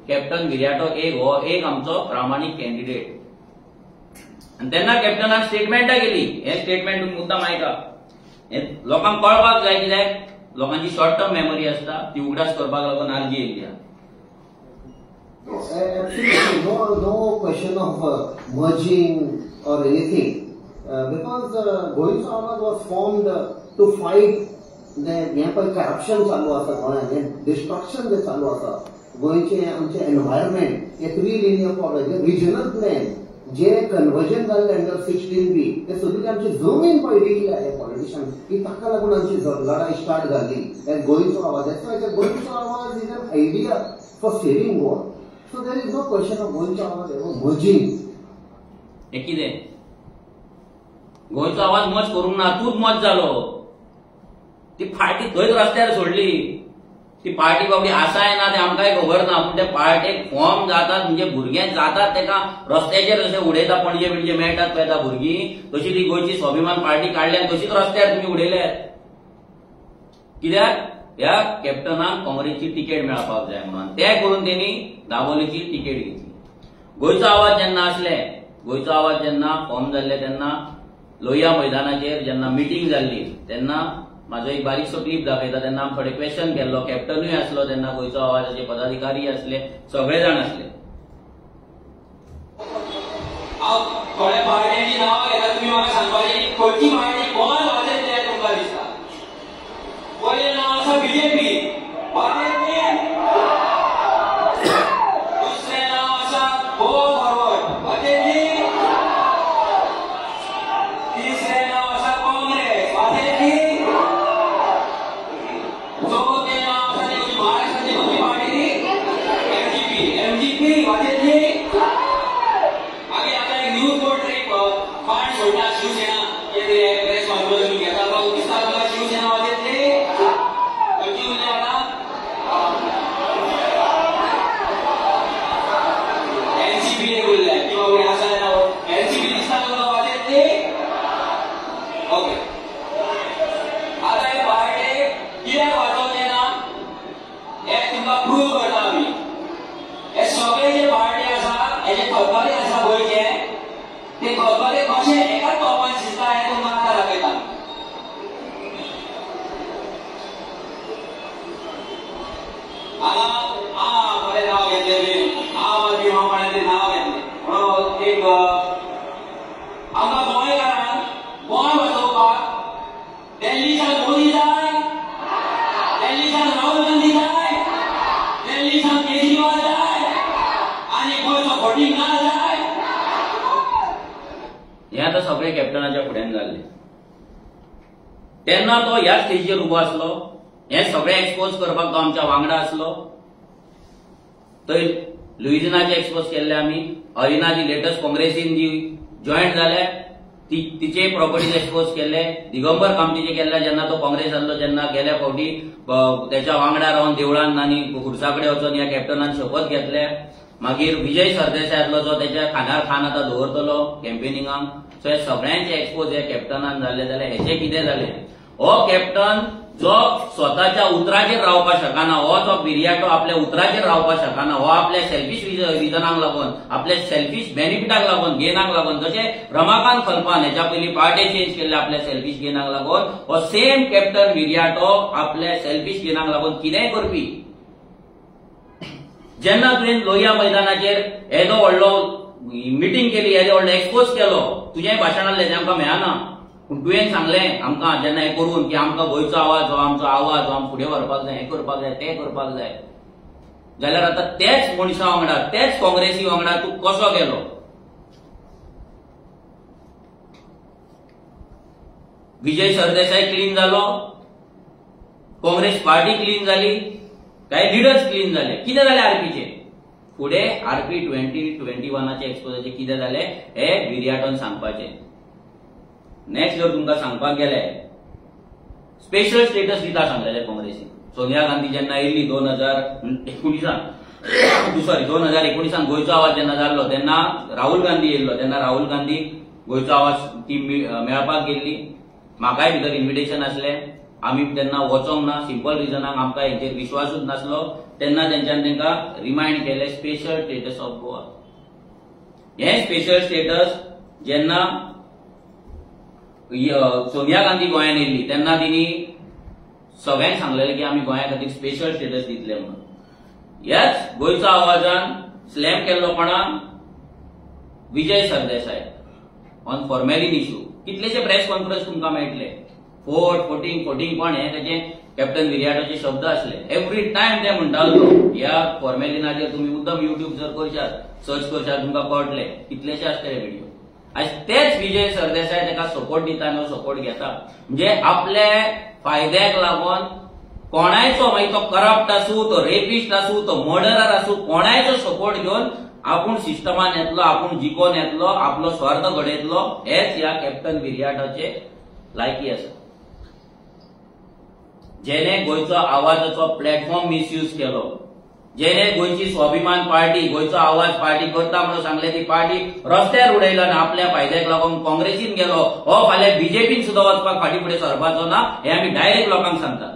कॅप्टन विराटो हो एक आमचो प्रामाणीक कॅन्डिडेट. आणि तेन्ना कॅप्टनान स्टेटमेंटां केली. हे स्टेटमेंट तुम्ही मुद्दाम आयका. लोकांक कळपाक जाय कित्याक लोकांची शॉर्ट टर्म मेमरी असता ती उगडास करपाक लागून आर्जी येयली. Absolutely, no question of merging or anything, because Goincho Awaz was formed to fight the corruption चालू आसा गोंयांत, डिस्ट्रक्शन जे चालू आसा गोंयचे आमचे एनवायरमेंट, एक रिलिनियर फॉर रिजनल प्लॅन जे कन्वर्जन जाल्ले अंडर 16B ते सगळे आमची जमीन पळय विकल्या हे पॉलिटिशियन, की ताका लागून आमची लढाई स्टार्ट जाल्ली. गोंयचो आवाज गोंयचो आवाज is an idea for saving Goa. So there is no question of गोंयचो आवाज merging. हे कितें गोंयचो आवाज मज करूंक ना, तूच मज जालो. ती पार्टी थंयच रस्त्यार सोडली. ती पार्टी बाबडी आसाय ना ते आमकांय खबर ना, पूण ते पार्टेक फॉर्म जातात म्हणजे भुरगे जातात तेका रस्त्याचेर जशे उडयता पणजे बिणजे मेळटात पळय भुरगीं, तशी ती गोंयची स्वाभिमान पार्टी काडल्या आनी तशीच रस्त्यार तुमी उडयल्यात. कित्याक ह्या कॅप्टनाक काँग्रेसची तिकेट मेळपाक जाय म्हणून ते करून तेणी दाबोलीची तिकेट घेतली. गोंयचो आवाज जेन्ना आसले, गोंयचो आवाज जेन्ना फॉर्म जाल्ले तेन्ना लोहिया मैदानाचेर जेन्ना मिटींग जाल्ली तेन्ना म्हाजो एक बारीकसो क्लिप दाखयता. तेन्ना आमी थोडे क्वेश्चन केल्लो, कॅप्टनूय आसलो तेन्ना, गोंयचो आवाजाचे पदाधिकारी आसले, सगळे जाण आसले. थोड्या पार्ट्यांची नांवां घेता तुमी म्हाका सांगपाची खंयची पार्टी कोण वाजयतले तुमकां दिसता? पयलें नांव आसा बीजेपी, वाजयतली. दुसरें नांव आसा गो फॉरवर्ड, वाजयतली. तिसरें नांव आसा काँग्रेस, वाजयतली. चौथें नांव आसा ती महाराष्ट्राची खंयची पार्टी एमजीपी, वाजयतली. मागीर आतां एक न्यूज बोर्ड एक फांड सोडटा शिवसेना, प्रेस कॉन्फरन्स घेता तो दिसता तुका शिवसेना वाजयतली. खंयची उरली आतां एनसीपी एक उरल्या, ती बाबडी आसा एनसीपी दिसता तुका वाजयतली. ओके, आतां हे पार्टी कित्याक वाजोवचें ना हे तुमकां प्रूव करता आमी. हे सगळे जे पार्टी आसा हेजे खतखते आसा गोंयचे, ते खतखते कशे एकाच तोपान शिजता हे तुमकां आतां दाखयता. हांगा बरें नांव घेतलेली, आम आदमी कोणाचें नांव घेतलें म्हणून एक आमकां गोंयकारांक गोंय वाचोवपाक दिल्लीसान मोदी जाय, दिल्लीसान राहुल गांधी जाय, दिल्लीसान केजरीवाल जाय आनी गोंयचो खोटींगार जाय. हे आतां सगळे कॅप्टनाच्या फुड्यान जाल्ले. तेन्ना तो ह्या स्टेजीचेर उबो आसलो, हे सगळे एक्सपोज करपाक तो आमच्या वांगडा आसलो. थंय लुइजिनाचे एक्सपोज केल्ले आमी, अरिना जी लेटस्ट काँग्रेसीन जी जॉयंट जाल्या तिचे प्रॉपर्टीज एक्सपोज केले, दिगंबर कामतीचे केल्ले जेन्ना तो काँग्रेस आसलो जेन्ना गेल्या फावटी त्याच्या वांगडा रावन देवळान आनी खुर्साकडे वचून ह्या कॅप्टनान शपथ घेतले. मागीर विजय सरदेसाय आसलो जो त्याच्या खांदार खान आतां दवरतलो कॅम्पेनिंगाक. सो हे सगळ्यांचे एक्सपोज हे कॅप्टनान जाल्ले जाल्यार हेचे कितें जालें? हो कॅप्टन जो स्वताच्या उतराचेर रावपाक शकना, हो जो विराटो आपल्या उतराचेर रावपाक शकना, हो आपल्या सेल्फिश रिजनाक लागून, आपल्या सेल्फिश बेनिफिटाक लागून, गेनाक लागून, जशें रमाकांत खलपान हेच्या पयलीं पार्टी चेंज केल्ले आपल्या सेल्फिश गेनाक लागून, हो सेम कॅप्टन विराटो आपल्या सेल्फिश गेनाक लागून कितेंय करपी. जेन्ना तुवें लोहिया मैदानाचेर येदो व्हडलो मिटींग केली, येदो व्हडलो एक्सपोज केलो, तुजें भाशण आसलें तें आमकां मेळना, पूण तुवें सांगलें आमकां जेन्ना हें करून की आमकां गोंयचो आवाज हो आमचो आवाज हो आमकां फुडें व्हरपाक जाय, हें करपाक जाय, तें करपाक जाय, जाल्यार आतां तेच मनशा वांगडा, तेच काँग्रेसी वांगडा तूं कसो गेलो? विजय सरदेसाय क्लीन जालो, काँग्रेस पार्टी क्लीन जाली, काय लिडर्स क्लीन जाले. कितें जालें आरपीचे फुडें? आरपी 2021चे एक्सपोजाचे कितें जालें हे विराटोन सांगपाचें. नेक्स्ट जर तुमकां सांगपाक गेले स्पेशल स्टेटस दिता सांगलेले काँग्रेसीन. सोनिया गांधी जेन्ना येयल्ली 2019 गोंयचो आवाज जेन्ना जाल्लो तेन्ना राहुल गांधी येयल्लो, तेन्ना राहुल गांधी गोंयचो आवाज ती मेळपाक गेल्ली. म्हाकाय भितर इन्विटेशन आसलें आमी तेन्ना वचोंक ना, सिंपल रिजनाक आमकां हेचेर विश्वासूच नासलो. तेन्ना तेंच्यान तांकां रिमाइंड केले स्पेशल स्टेटस ऑफ गोवा. हे स्पेशल स्टेटस जेन्ना सोनिया गांधी गोंयांत येयल्ली तेन्ना तिणी सगळ्यांक सांगलेलें की आमी गोंया खातीर स्पेशल स्टेटस दितले म्हणून. ह्याच गोंयच्या आवाजान स्लॅम केल्लो कोणाक? Vijay Sardesai on formalin issue. कितलेशे प्रेस कॉन्फरन्स तुमकां मेळटले. फोटींग पण हे त्याचे कॅप्टन विरियाटोचे शब्द असले. एवरी टाइम ते म्हणटालो ह्या फॉर्मेलिनाचेर तुम्ही मुद्दम युट्यूब जर करशात सर्च करशात तुमकां कळटले कितलेशे आसतले व्हिडिओ. आज तेच विजय सरदेसाय ताका सपोर्ट दिता आनी सपोर्ट घेता. म्हणजे आपले फायद्याक लागून कोणायचो मागीर तो करप्ट आसूं, तो रेपिस्ट आसूं, तो मर्डरर आसूं, कोणायचो सपोर्ट घेवन आपूण सिस्टमान येतलो, आपूण जिखोन येतलो, आपलो स्वार्थ घडयतलो. हेच ह्या कॅप्टन विरियाटोचे लायकी आसा. जेणे गोंयचो आवाजाचो प्लॅटफॉर्म मिसयूज केलो, जेणे गोंयची स्वाभिमान पार्टी, गोंयचो आवाज पार्टी करता म्हणून सांगले ती पार्टी रस्त्यार उडयलो आनी आपल्या फायद्याक लागून काँग्रेसीन गेलो. हो फाल्यां बीजेपीन सुद्दां वचपाक फाटीं फुडें सरपाचो ना हे आमी डायरेक्ट लोकांक सांगता.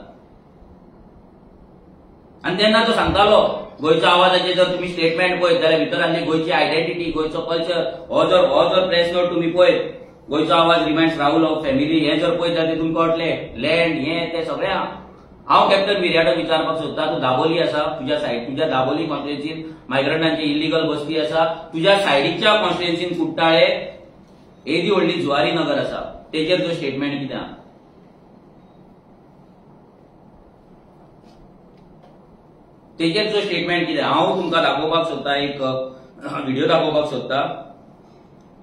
आनी तेन्ना तो सांगतालो गोंयच्या आवाजाचे जर तुम्ही स्टेटमेंट पळयत जाल्यार भितर आसली गोंयची आयडेंटिटी, गोंयचो कल्चर. हो जर प्रेस नोट तुम्ही पळयत, गोंयचो आवाज रिमाइंड्स राहुल ऑफ फॅमिली, हे जर पळयत जाल्यार तुमकां कळटले लँड हे ते सगळें. हांव कॅप्टन विरियाटो विचारपाक सोदता, तूं दाबोली आसा, तुज्या दाबोली कॉन्स्टिट्युएन्सीन मायग्रंटांची इल्लीगल बस्ती आसा, तुज्या सायडीच्या कॉन्स्टिट्युएन्सीन कुट्टाळे एदी व्हडली जुवारी नगर आसा, तेजेर जो स्टेटमेंट कितें आहा? तेजेर जो स्टेटमेंट कितें? हांव तुमकां दाखोवपाक सोदता, एक व्हिडिओ दाखोवपाक सोदता.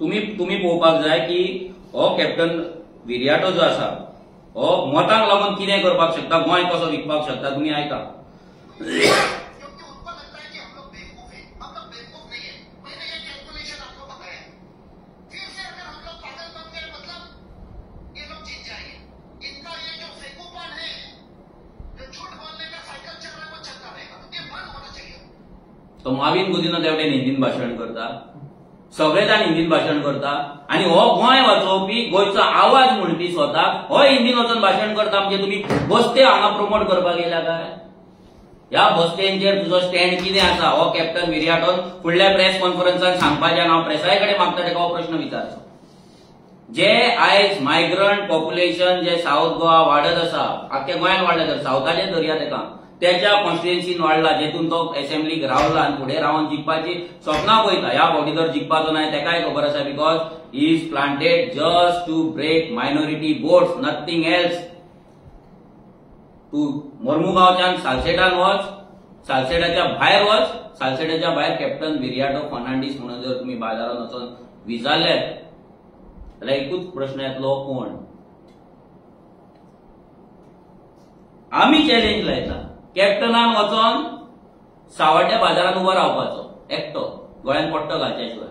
तुम्ही पळोवपाक जाय की हो कॅप्टन विरियाटो जो आसा हो मतांक लागून कितें करपाक शकता, गोंय कसो विकपाक शकता. तुम्ही ऐका. तो माविन गुदिनो तेवटेन हिंदीन भाशण करता, सगळे जाण हिंदीन भाशण करता. आणि हो गोंय वाचोवपी, गोंयचो आवाज म्हणपी स्वताक हो हिंदीन वचून भाशण करता. म्हणजे तुम्ही बस्ते हांगा प्रमोट करपाक येयला काय? ह्या बस्तेंचेर तुजो स्टँड कितें आसा? हो कॅप्टन विरियाटोन फुडल्या प्रेस कॉन्फरन्सान सांगपाचें आनी हांव प्रेसाय कडेन मागता ताका हो प्रश्न विचारचो. जे आयज मायग्रंट पॉप्युलेशन जे साऊथ गोवा वाडत आसा, आख्या गोंयान वाडत आसा, सावथाचेर धरया तेका, त्याच्या कॉन्स्टिट्युएन्सीन वाडला, जेतून तो असेंब्लीक रावला आनी फुडें रावन जिखपाची सपनां पळयता. ह्या फावटी तर जिखपाचो ना तेकाय खबर आसा, because he is planted just to break minority votes, nothing else. तू मोर्मुगांवच्यान सालसेटान वच, सालसेटाच्या भायर वच, सालसेटाच्या भायर कॅप्टन विरियाटो फर्नांडीस म्हणून जर तुम्ही बाजारात वचून विचारले जाल्यार एकूच प्रश्न येतलो, कोण? आमी चॅलेंज लायता कॅप्टनान वचोन सावड्ड्या बाजारात उबो रावपाचो एकटो, गोळ्यान पट्टो घालच्या शिवाय.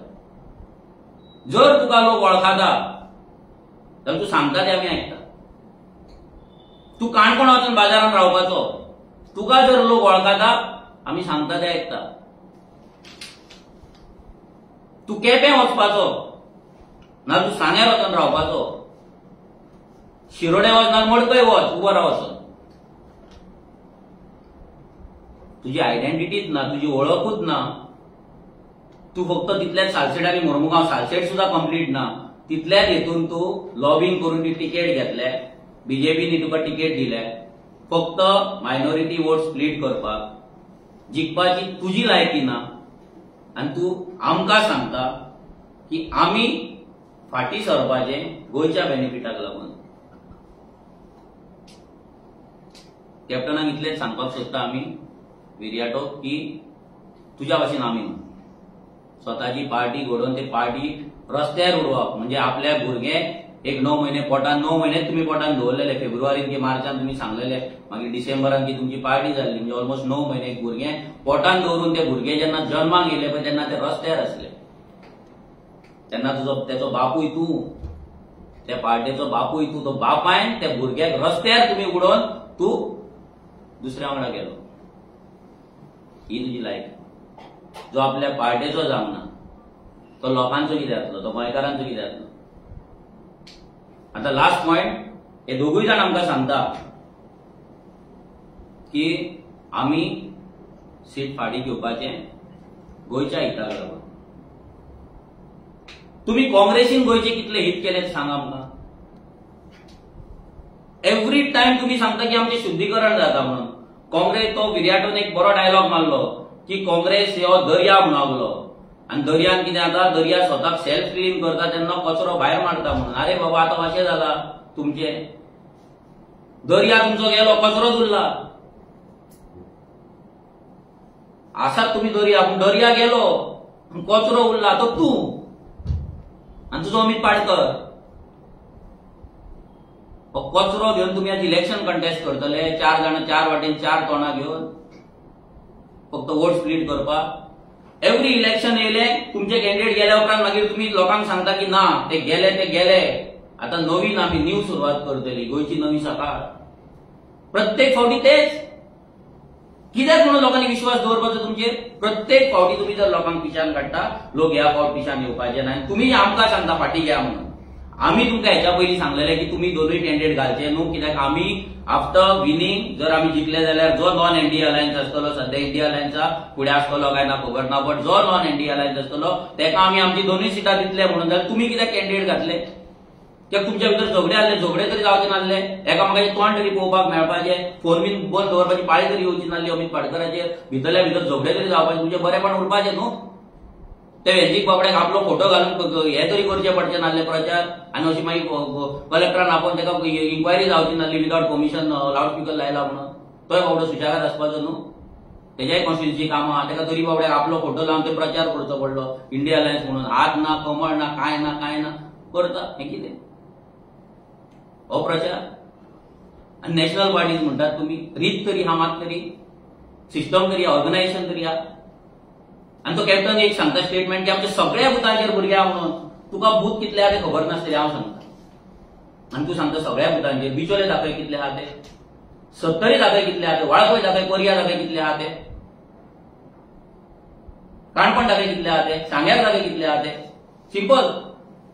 जर तुका लोक वळखता जाल्यार तूं सांगता ते आमी आयकता. तू काणकोण वचून बाजारात रावपाचो, तुका जर लोक वळखता आमी सांगता ते आयकता. तू केपें वचपाचो ना तू सांग्यार वचून रावपाचो, शिरोड्या वच ना मडकय वच, उबो राव वचून. तुझी आयडेंटिटीच ना, तुझी ओळखूच ना. तू फक्त तितल्याच सालसेट आनी मोर्मुगांव, सालसेट सुद्धा कंप्लीट ना, तितल्याच हेतून तू लॉबिंग करून ती तिकेट घेतल्या, बीजेपीनी तुका तिकेट दिल्या फक्त मायनॉरिटी वोट स्प्लिट करपाक. जिखपाची तुजी लायकी ना आनी तू आमकां सांगता की आमी फाटीं सरपाचें गोंयच्या बेनिफिटाक लागून. कॅप्टनाक इतलेंच सांगपाक सोदता आमी विरियाटो की तुज्या भाशेन आमी स्वताची पार्टी घडोवन ते पार्टी रस्त्यार उडोवप. म्हणजे आपल्या भुरगे एक 9 महिने पोटान, 9 महिने तुम्ही पोटान दवरलेले, फेब्रुवारीन की मार्चान तुम्ही सांगलेले, मागीर डिसेंबरान की तुमची पार्टी जाल्ली. म्हणजे ऑलमोस्ट 9 महिने एक भुरगे पोटान दवरून ते भुरगे जेन्ना जन्माक येयले पळय तेन्ना ते रस्त्यार आसले. तेन्ना तुजो तेचो बापूय तूं, त्या पार्टीचो बापूय तूं. तो बापायन त्या भुरग्याक रस्त्यार तुम्ही उडोवन तू दुसऱ्या वांगडा गेलो. ही तुजी लायक. जो आपल्या पार्टीचो जावना तो लोकांचो कितें जातलो, तो गोंयकारांचो कितें जातलो. आता लास्ट पॉइंट, हे दोगूय जाण आमकां सांगता की आमी सीट फाटी घेवपाचें गोंयच्या हिताक लागून. तुम्ही काँग्रेसीन गोंयचे कितले हित केले सांगा आमकां. एव्हरी टाइम तुम्ही सांगता की आमचे शुद्धीकरण जाता म्हणून. काँग्रेस तो विर्याटून एक बरो डायलॉग मारलो की काँग्रेस हो दर्या म्हणलो आणि दर्यान कितें जाता, दर्या स्वताक सेल्फ क्लीन करता तेन्ना कचरो भायर मारता म्हणून. अरे बाबा आतां अशें जाला तुमचे. दर्या तुमचो गेलो, कचरोच उरला. आसात तुम्ही दर्या, पूण दर्या गेलो कचरो उरला तो तूं आणि तुजो अमित पाडकर. कचरो घेऊन तुम्ही आज इलेक्शन कंटेस्ट करतले, 4 जाण 4 वाटेन 4 तोंडां घेऊन फक्त वोट स्प्लिट करपाक. एव्हरी इलेक्शन येयले तुमचे कॅन्डिडेट गेल्या उपरांत मागीर तुम्ही लोकांक सांगता की ना ते गेले. आता नवीन आम्ही न्यू सुरवात करतली, गोंयची नवी सकाळ. प्रत्येक फावटी तेच. कित्याक म्हणून लोकांनी विश्वास दवरपाचो तुमचेर. प्रत्येक फावटी तुम्ही जर लोकांक पिशान काडटा, लोक ह्या फावट पिशान येवपाचे ना. तुम्ही आमकां सांगता फाटी घ्या म्हणून. आम्ही तुमकां हेच्या पयलीं सांगलेले की तुम्ही दोनूय कॅन्डिडेट घालचे न्हू. कित्याक आमी आफ्टर विनिंग जर आमी जिखले जाल्यार जो नॉन एनडीए अलायन्स आसतलो, सध्या इंडिया अलायन्सा फुडें आसतलो काय ना खबर ना, बट जो नॉन एनडीए अलायन्स आसतलो तेका आमी आमची दोनूय सिटां दितले म्हणून. जाल्यार तुम्ही कित्याक कॅन्डिडेट घातले. कित्याक तुमच्या भितर झगडे आसले, झगडे तरी जावचे नासले. एकामेकाचे तोंड तरी पळोवपाक मेळपाचे, फोन बीन बंद दवरपाची पाळी तरी येवची नासली अमित पाडकराचेर. भितरल्या भितर झगडे तरी जावपाचे, तुमचे बरेपण उरपाचे न्हू. ते वेंचीक बाबड्याक आपलो फोटो घालून हे तरी करचे पडचे नासले प्रचार, आणि अशी मागीर कलेक्टरान आपोवन ताका इन्क्वायरी जावची नासली विदाउट परमिशन लावडस्पीकर लायला म्हणून. तोय बाबडो सुशेगाद आसपाचो न्हू. तेज्याय कॉन्स्टिट्युन्सी कामां ताका तरी बाबड्याक आपलो फोटो लावन ते प्रचार करचो पडलो इंडिया अलायन्स म्हणून. हात ना, कमळ ना, काय ना करता. हे कितें हो प्रचार. आणि नॅशनल पार्टीज म्हणटात तुम्ही. रीत तरी हा, मात तरी सिस्टम तरी, ऑर्गनायझेशन तरी हा. आणि तो कॅप्टन एक सांगता स्टेटमेंट की आमच्या सगळ्या बुथांचेर भुरगे आहा म्हणून. तुका बूथ कितले आहा ते खबर नासतले हांव सांगता. आणि तू सांगता सगळ्या बुथांचेर. बिचोले दाखय कितले आहा ते, 70 दाखय कितले आहा ते, वाळपय दाखय, कोरया दाखय कितले आहा ते, काणकोण दाखय कितले आहा ते, सांग्यार दाखय कितले आहा ते. सिंपल.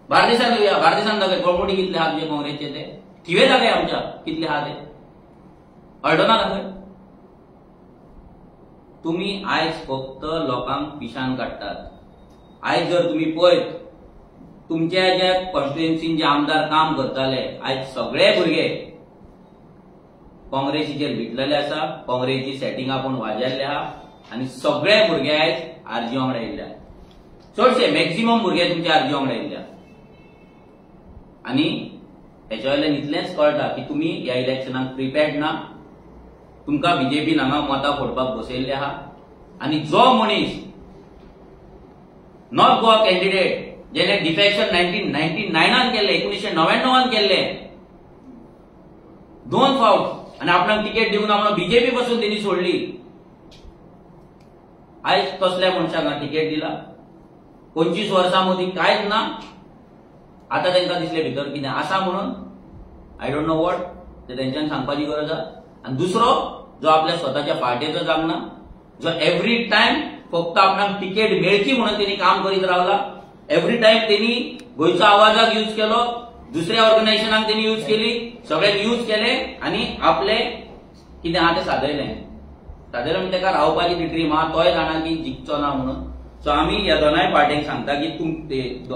बार्देसान येवया, बार्देसान दाखय कळमोटी कितले आहा तुझे काँग्रेसचे ते. थिवे दाखय आमच्या कितले आहा ते. अर्डना दाखय. तुम्ही आयज फक्त लोकांक पिशान काडटात. आयज जर तुम्ही पळयत तुमच्या ज्या कॉन्स्टिट्युएन्सीन जे आमदार काम करताले, आयज सगळे भुरगे काँग्रेसीचेर भिटलेले आसा. काँग्रेसची सेटिंग आपण वाजयल्ले आहा आणि सगळे भुरगे आयज आरजी वांगडा येयल्या. चडशे मॅक्झिमम भुरगे तुमचे आरजी वांगडा येयल्या. आणि हेच्या वयल्यान इतलेंच कळटा की तुम्ही ह्या इलेक्शनाक प्रिपेर्ड ना. तुमकां बीजेपीन हांगा मतां फोडपाक बसयल्ले आहा. आणि जो मनीस नॉर्थ गोवा कॅन्डिडेट जेणे डिफेक्शन 1999 केले, 1999 केले 2 फावट, आणि आपणाक तिकेट दिवन आपण बीजेपी पासून त्यांनी सोडली. आयज तसल्या मनशांक तिकेट दिला. 25 वर्सां मदीं कांयच ना. आता तांकां दिसले भितर कितें आसा म्हणून. आय डोंट नो वॉट ते तेंच्यान सांगपाची गरज आहा. आणि दुसरो जो आपल्या स्वतःच्या पार्टीचो जागना, जो एव्हरी टाइम फक्त आपणाक तिकेट मेळची म्हणून त्यांनी काम करीत रावला. एव्हरी टाइम त्यांनी गोंयचो आवाजाक यूज केलो, दुसऱ्या ऑर्गनायझेशनाक त्यांनी यूज केली, सगळ्यांक यूज केले आणि आपले कितें आहा ते सादयलें म्हणजे ताका रावपाची ती ड्रीम आहा. तोय जाणा की जिखचो ना म्हणून. सो आमी ह्या दोनाय पार्टींक सांगता की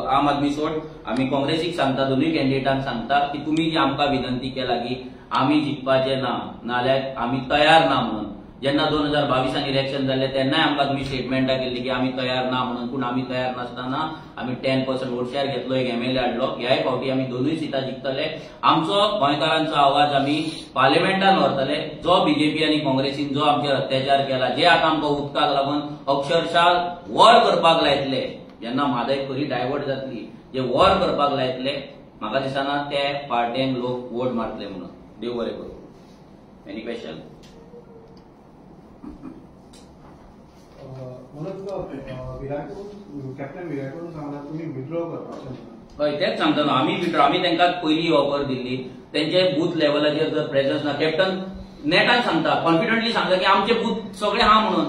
आम आदमी सोड, आमी काँग्रेसीक सांगता, दोनूय कॅन्डिडेटांक सांगता की तुम्ही जी आमकां विनंती केला की आमी जिखपाचे ना, नाल्यार आमी तयार ना म्हणून. जेन्ना 2022 इलेक्शन जाल्ले तेन्नाय आमकां तुमी स्टेटमेंटां केल्ली की आमी तयार ना म्हणून. पूण आमी तयार नासतना आमी 10% वोट शेअर घेतलो, एक MLA हाडलो. ह्याय फावटी आमी दोनूय सिटां जिखतले. आमचो गोंयकारांचो आवाज आमी पार्लिमेंटान व्हरतले. जो बीजेपी आनी काँग्रेसीन जो आमचेर अत्याचार केला, जे आतां आमकां उदकाक लागून अक्षरशः वॉर करपाक लायतले, जेन्ना म्हादय खरी डायवर्ट जातली, जे वॉर करपाक लायतले, म्हाका दिसना ते पार्ट्यांक लोक वोट मारतले म्हणून. देव बरें करूं. Any question? कॅप्टन विराटून सांगला तुम्ही विड्रॉ करपाचें. हय तेच सांगता न्हू. आमी तांकां पयलीं ऑफर दिल्ली. तेंचे बूथ लेवलाचेर जर प्रेजन्स ना, कॅप्टन नेटान सांगता, कॉन्फिडंटली सांगता की आमचे बूथ सगळे आहा म्हणून.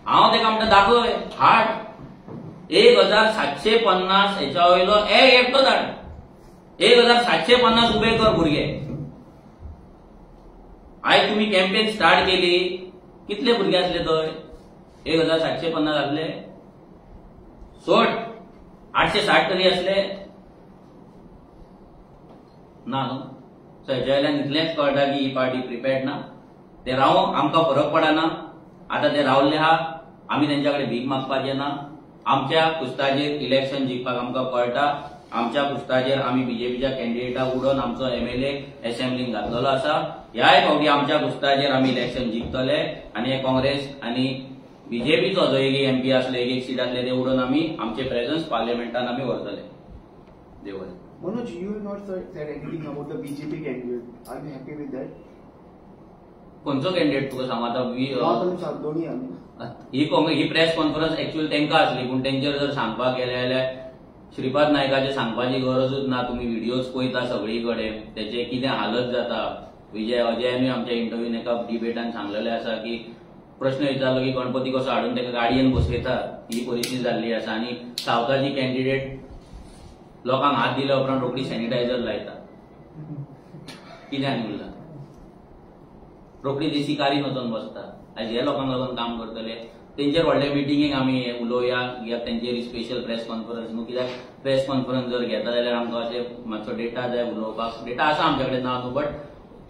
हांव ताका म्हणटा दाखय, हाड 1750 हेच्या वयलो एकटो धाड. 1750 उबे कर भुरगे. आयज तुम्ही कॅम्पेन स्टार्ट केली कितले भुरगे असले थंय 1750 असले सोड 860 तरी असले ना न्हू. सो हेच्या वयल्यान इतलेंच कळटा की ही पार्टी प्रिपेर्ड ना. ते रावून आमकां फरक पडना. आता ते रावल्ले आहा आमी तेंच्याकडे भीक मागपाचे ना. आमच्या कुस्ताचेर इलेक्शन जिखपाक आमकां कळटा. आमच्या कुस्ताचेर आमी बीजेपीच्या कॅन्डिडेटाक उडोवन आमचो एमएलए असेंब्लीन घातलेलो आसा. ह्याय फावटी आमच्या कुस्ताचेर आमी इलेक्शन जिखतले आणि हे काँग्रेस आणि बीजेपीचो जो एक एमपी असले एक सीट असले ते उडोवन आमी आमचे प्रेझन्स पार्लियामेंटान आमी व्हरतले. देव बरें. Manoj, you have not said anything about the BJP candidate. Are you happy with that? खंयचो कॅन्डिडेट तुका सांगू आता दोन्ही आम्ही. ही प्रेस कॉन्फरन्स एक्चुअली तेंका असली पूण तेंचेर जर सांगपाक गेले जाल्यार श्रीपाद नायकाचे सांगपाची गरजूच ना. तुम्ही व्हिडिओज पळयता सगळीकडे त्याचे कितें हालत जाता. विजय अजयानूय आमच्या इंटरव्यून एका डिबेटान सांगलेले आसा की प्रश्न विचारलो की गणपती कसो हाडून ताका गाडयेन बसयतात ही परिस्थिती जाल्ली आसा आणि सावथाची कॅन्डिडेट लोकांक हात दिल्या उपरांत रोखडी सॅनिटायझर लायता. कित्याक उरला रोखडी देशी कारीन वचून बसता. आज हे लोकांक लागून काम करतले तेंचेर व्हडले मिटिंगेक आमी उलोवया या तेंचेर स्पेशल प्रेस कॉन्फरन्स न्हू. कित्याक प्रेस कॉन्फरन्स जर घेता जाल्यार आमकां अशें मातसो डेटा जाय उलोवपाक. डेटा आसा आमचे कडेन ना न्हू बट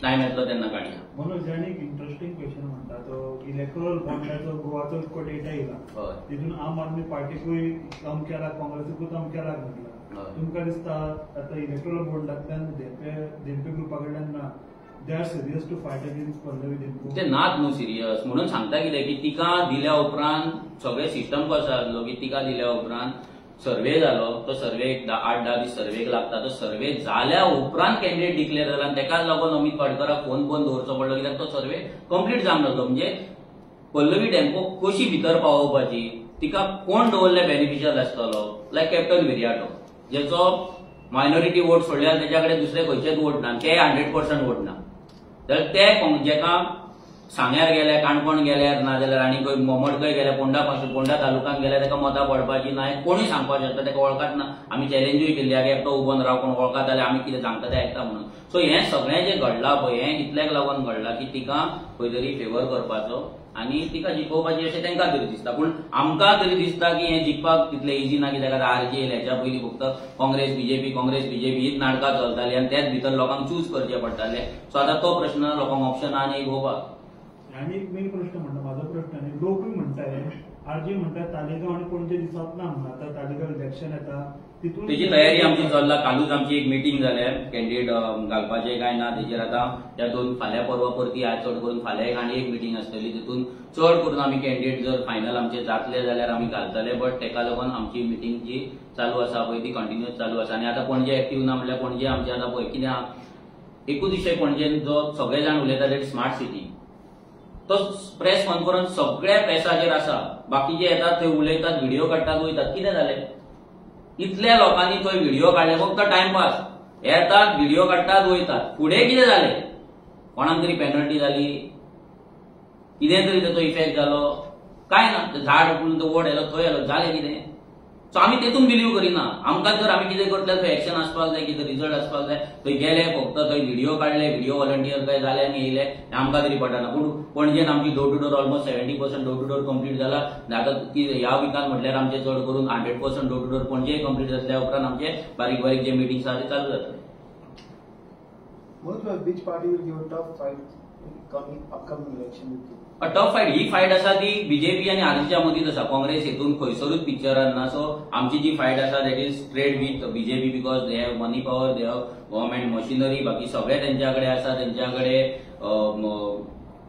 टायम येतलो तेन्ना काडया. मनोज एक इंटरेस्टिंग क्वेश्चन म्हणटा तो इलेक्टोरल बॉन्डाचो गोवाचो इतको डेटा येयला तितून आम आदमी पार्टीकूय कम केला काँग्रेसीकूय कम केला म्हटला. तुमकां दिसता आतां इलेक्टोरल बॉन्डांतल्यान देंपे ग्रुपा कडल्यान ना they are serious to fight against Pallavi Dempo. ते नात न्हू सिरियस म्हणून सांगता कितें की तिका दिल्या उपरांत सगळे सिस्टम कसो आसलो की तिका दिल्या उपरांत सर्वे जालो. तो सर्वे 8-10 दीस सर्वेक लागता. तो सर्वे जाल्या उपरांत कॅन्डिडेट डिक्लेअर जाला आणि तेकाच लागून अमित पाडकराक फोन दवरचो पडलो कित्याक तो सर्वे कंप्लीट जावंक नासलो. म्हणजे पल्लवी डेंपो कशी भितर पावोवपाची तिका कोण दवरले बेनिफिशियल आसतलो लायक कॅप्टन विरियाटो जेचो मायनॉरिटी वोट सोडल्यार त्याच्याकडे दुसरे खंयचेच वोट ना. ते 100% वोट ना. तर ते जेका सांग्यार गेले काणकोण गेल्यार ना जाल्यार आनी खंय मडकय गेले पोंडा तालुक्यात गेल्यार ताका मतां पडपाची ना हे कोणी सांगपाक शकता. ताका वळखात ना. आमी चॅलेंजूय केल्ली एकटो उबोन राव कोण वळखात जाल्यार आमी कितें सांगता तें आयकता म्हणून. सो हें सगळें जें घडलां पळय हें इतल्याक लागून घडलां की तिका खंय तरी फेवर करपाचो आणि तिका जिखोवपाची अशें तेंकां तरी दिसता. पूण आमकां तरी दिसता की हें जिखपाक तितलें इजी ना. कित्याक आरजेएल हेच्या पयलीं फक्त काँग्रेस बीजेपी हीच नाटकां चलतालीं आणि त्याच भितर लोकांक चूज करचे पडटाले. सो आतां तो प्रश्न लोकांक ऑप्शन आहा न्ही घेवपाक. आणि एक मेन प्रश्न म्हणटा माझा प्रश्न आहे लोकूय म्हणटाय आरजी म्हणटाय तालिगांव आणि पणजे दिसत ना म्हणून आता तालिगांव इलेक्शन येता तितून तेची तयारी आमची चल्ला. कालूच आमची एक मिटींग जाल्या कॅन्डिडेट घालपाचे काय ना तेचेर आतां त्या दोन फाल्यां परवा परती आज चड करून फाल्यां आनी एक मिटींग आसतली तितून चड करून आमी कॅन्डिडेट जर फायनल आमचे जातले जाल्यार आमी घालतले. बट तेका लागून आमची मिटींग जी चालू आसा पळय ती कंटिन्यूअस चालू आसा. आनी आतां पणजे एक्टीव ना म्हणल्यार पणजे आमचे आतां पळय कितें आहा एकूच विशय पणजेन जो सगळे जाण उलयता दॅट स्मार्ट सिटी तो प्रेस कॉन्फरन्स सगळ्या प्रेसाचेर आसा. बाकीचे येतात थंय उलयतात व्हिडिओ काडटात वयतात. कितें जालें इतल्या लोकांनी थंय व्हिडिओ काडले फक्त टायमपास. येतात व्हिडिओ काडटात वयतात. फुडें कितें जालें कोणाक तरी पेनल्टी जाली कितें तरी ताचो इफेक्ट जालो काय ना. झाड उखलून तो वोट येलो थंय येलो जालें कितें. सो आमी तेतून बिलीव करिना. आमकां जर आमी कितें करतले थंय एक्शन आसपाक जाय कितें रिजल्ट आसपाक जाय. थंय गेले फक्त थंय व्हिडिओ काडले व्हिडिओ व्हॉलंटियर काय जाले आनी येयले आमकां तरी पडना. पूण पणजेन आमची door to door almost 70% door to door complete जाला. आतां ह्या विकान म्हटल्यार आमचे चड करून 100% डोर टू डोर पणजे कंप्लीट जातल्या उपरांत आमचे बारीक बारीक जे मिटिंग्स आहा ते चालू जातले. Which party will give a tough fight in upcoming election? Tough fight he fight आसा ती बीजेपी आणि आरजेच्या मदींच आसा. काँग्रेस हेतून खंयसरूच पिक्चरान ना. सो आमची जी फायट आसा that is straight with BJP because they have money power they have government machinery बाकी सगळे तेंच्याकडे आसा. तेंच्याकडे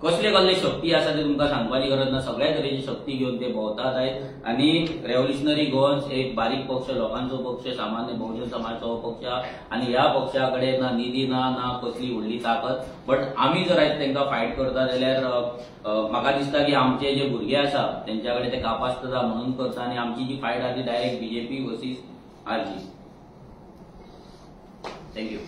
कसले शक्ती आसा ते तुमकां सांगपाची गरज ना. सगळ्या तरेची शक्ती घेवन ते भोंवतात आयज आनी रेव्होल्युशनरी गोवन्स एक बारीक पक्ष लोकांचो पक्ष सामान्य बहुजन समाजाचो पक्ष आनी ह्या पक्षा कडेन ना निधी ना कसली व्हडली ताकद. बट आमी जर आयज तेंकां फायट करता जाल्यार म्हाका दिसता की आमचे जे भुरगे आसा तेंच्या कडेन ते कापासता म्हणून करता आनी आमची जी फायट आहा ती direct BJP versus RG. Thank you.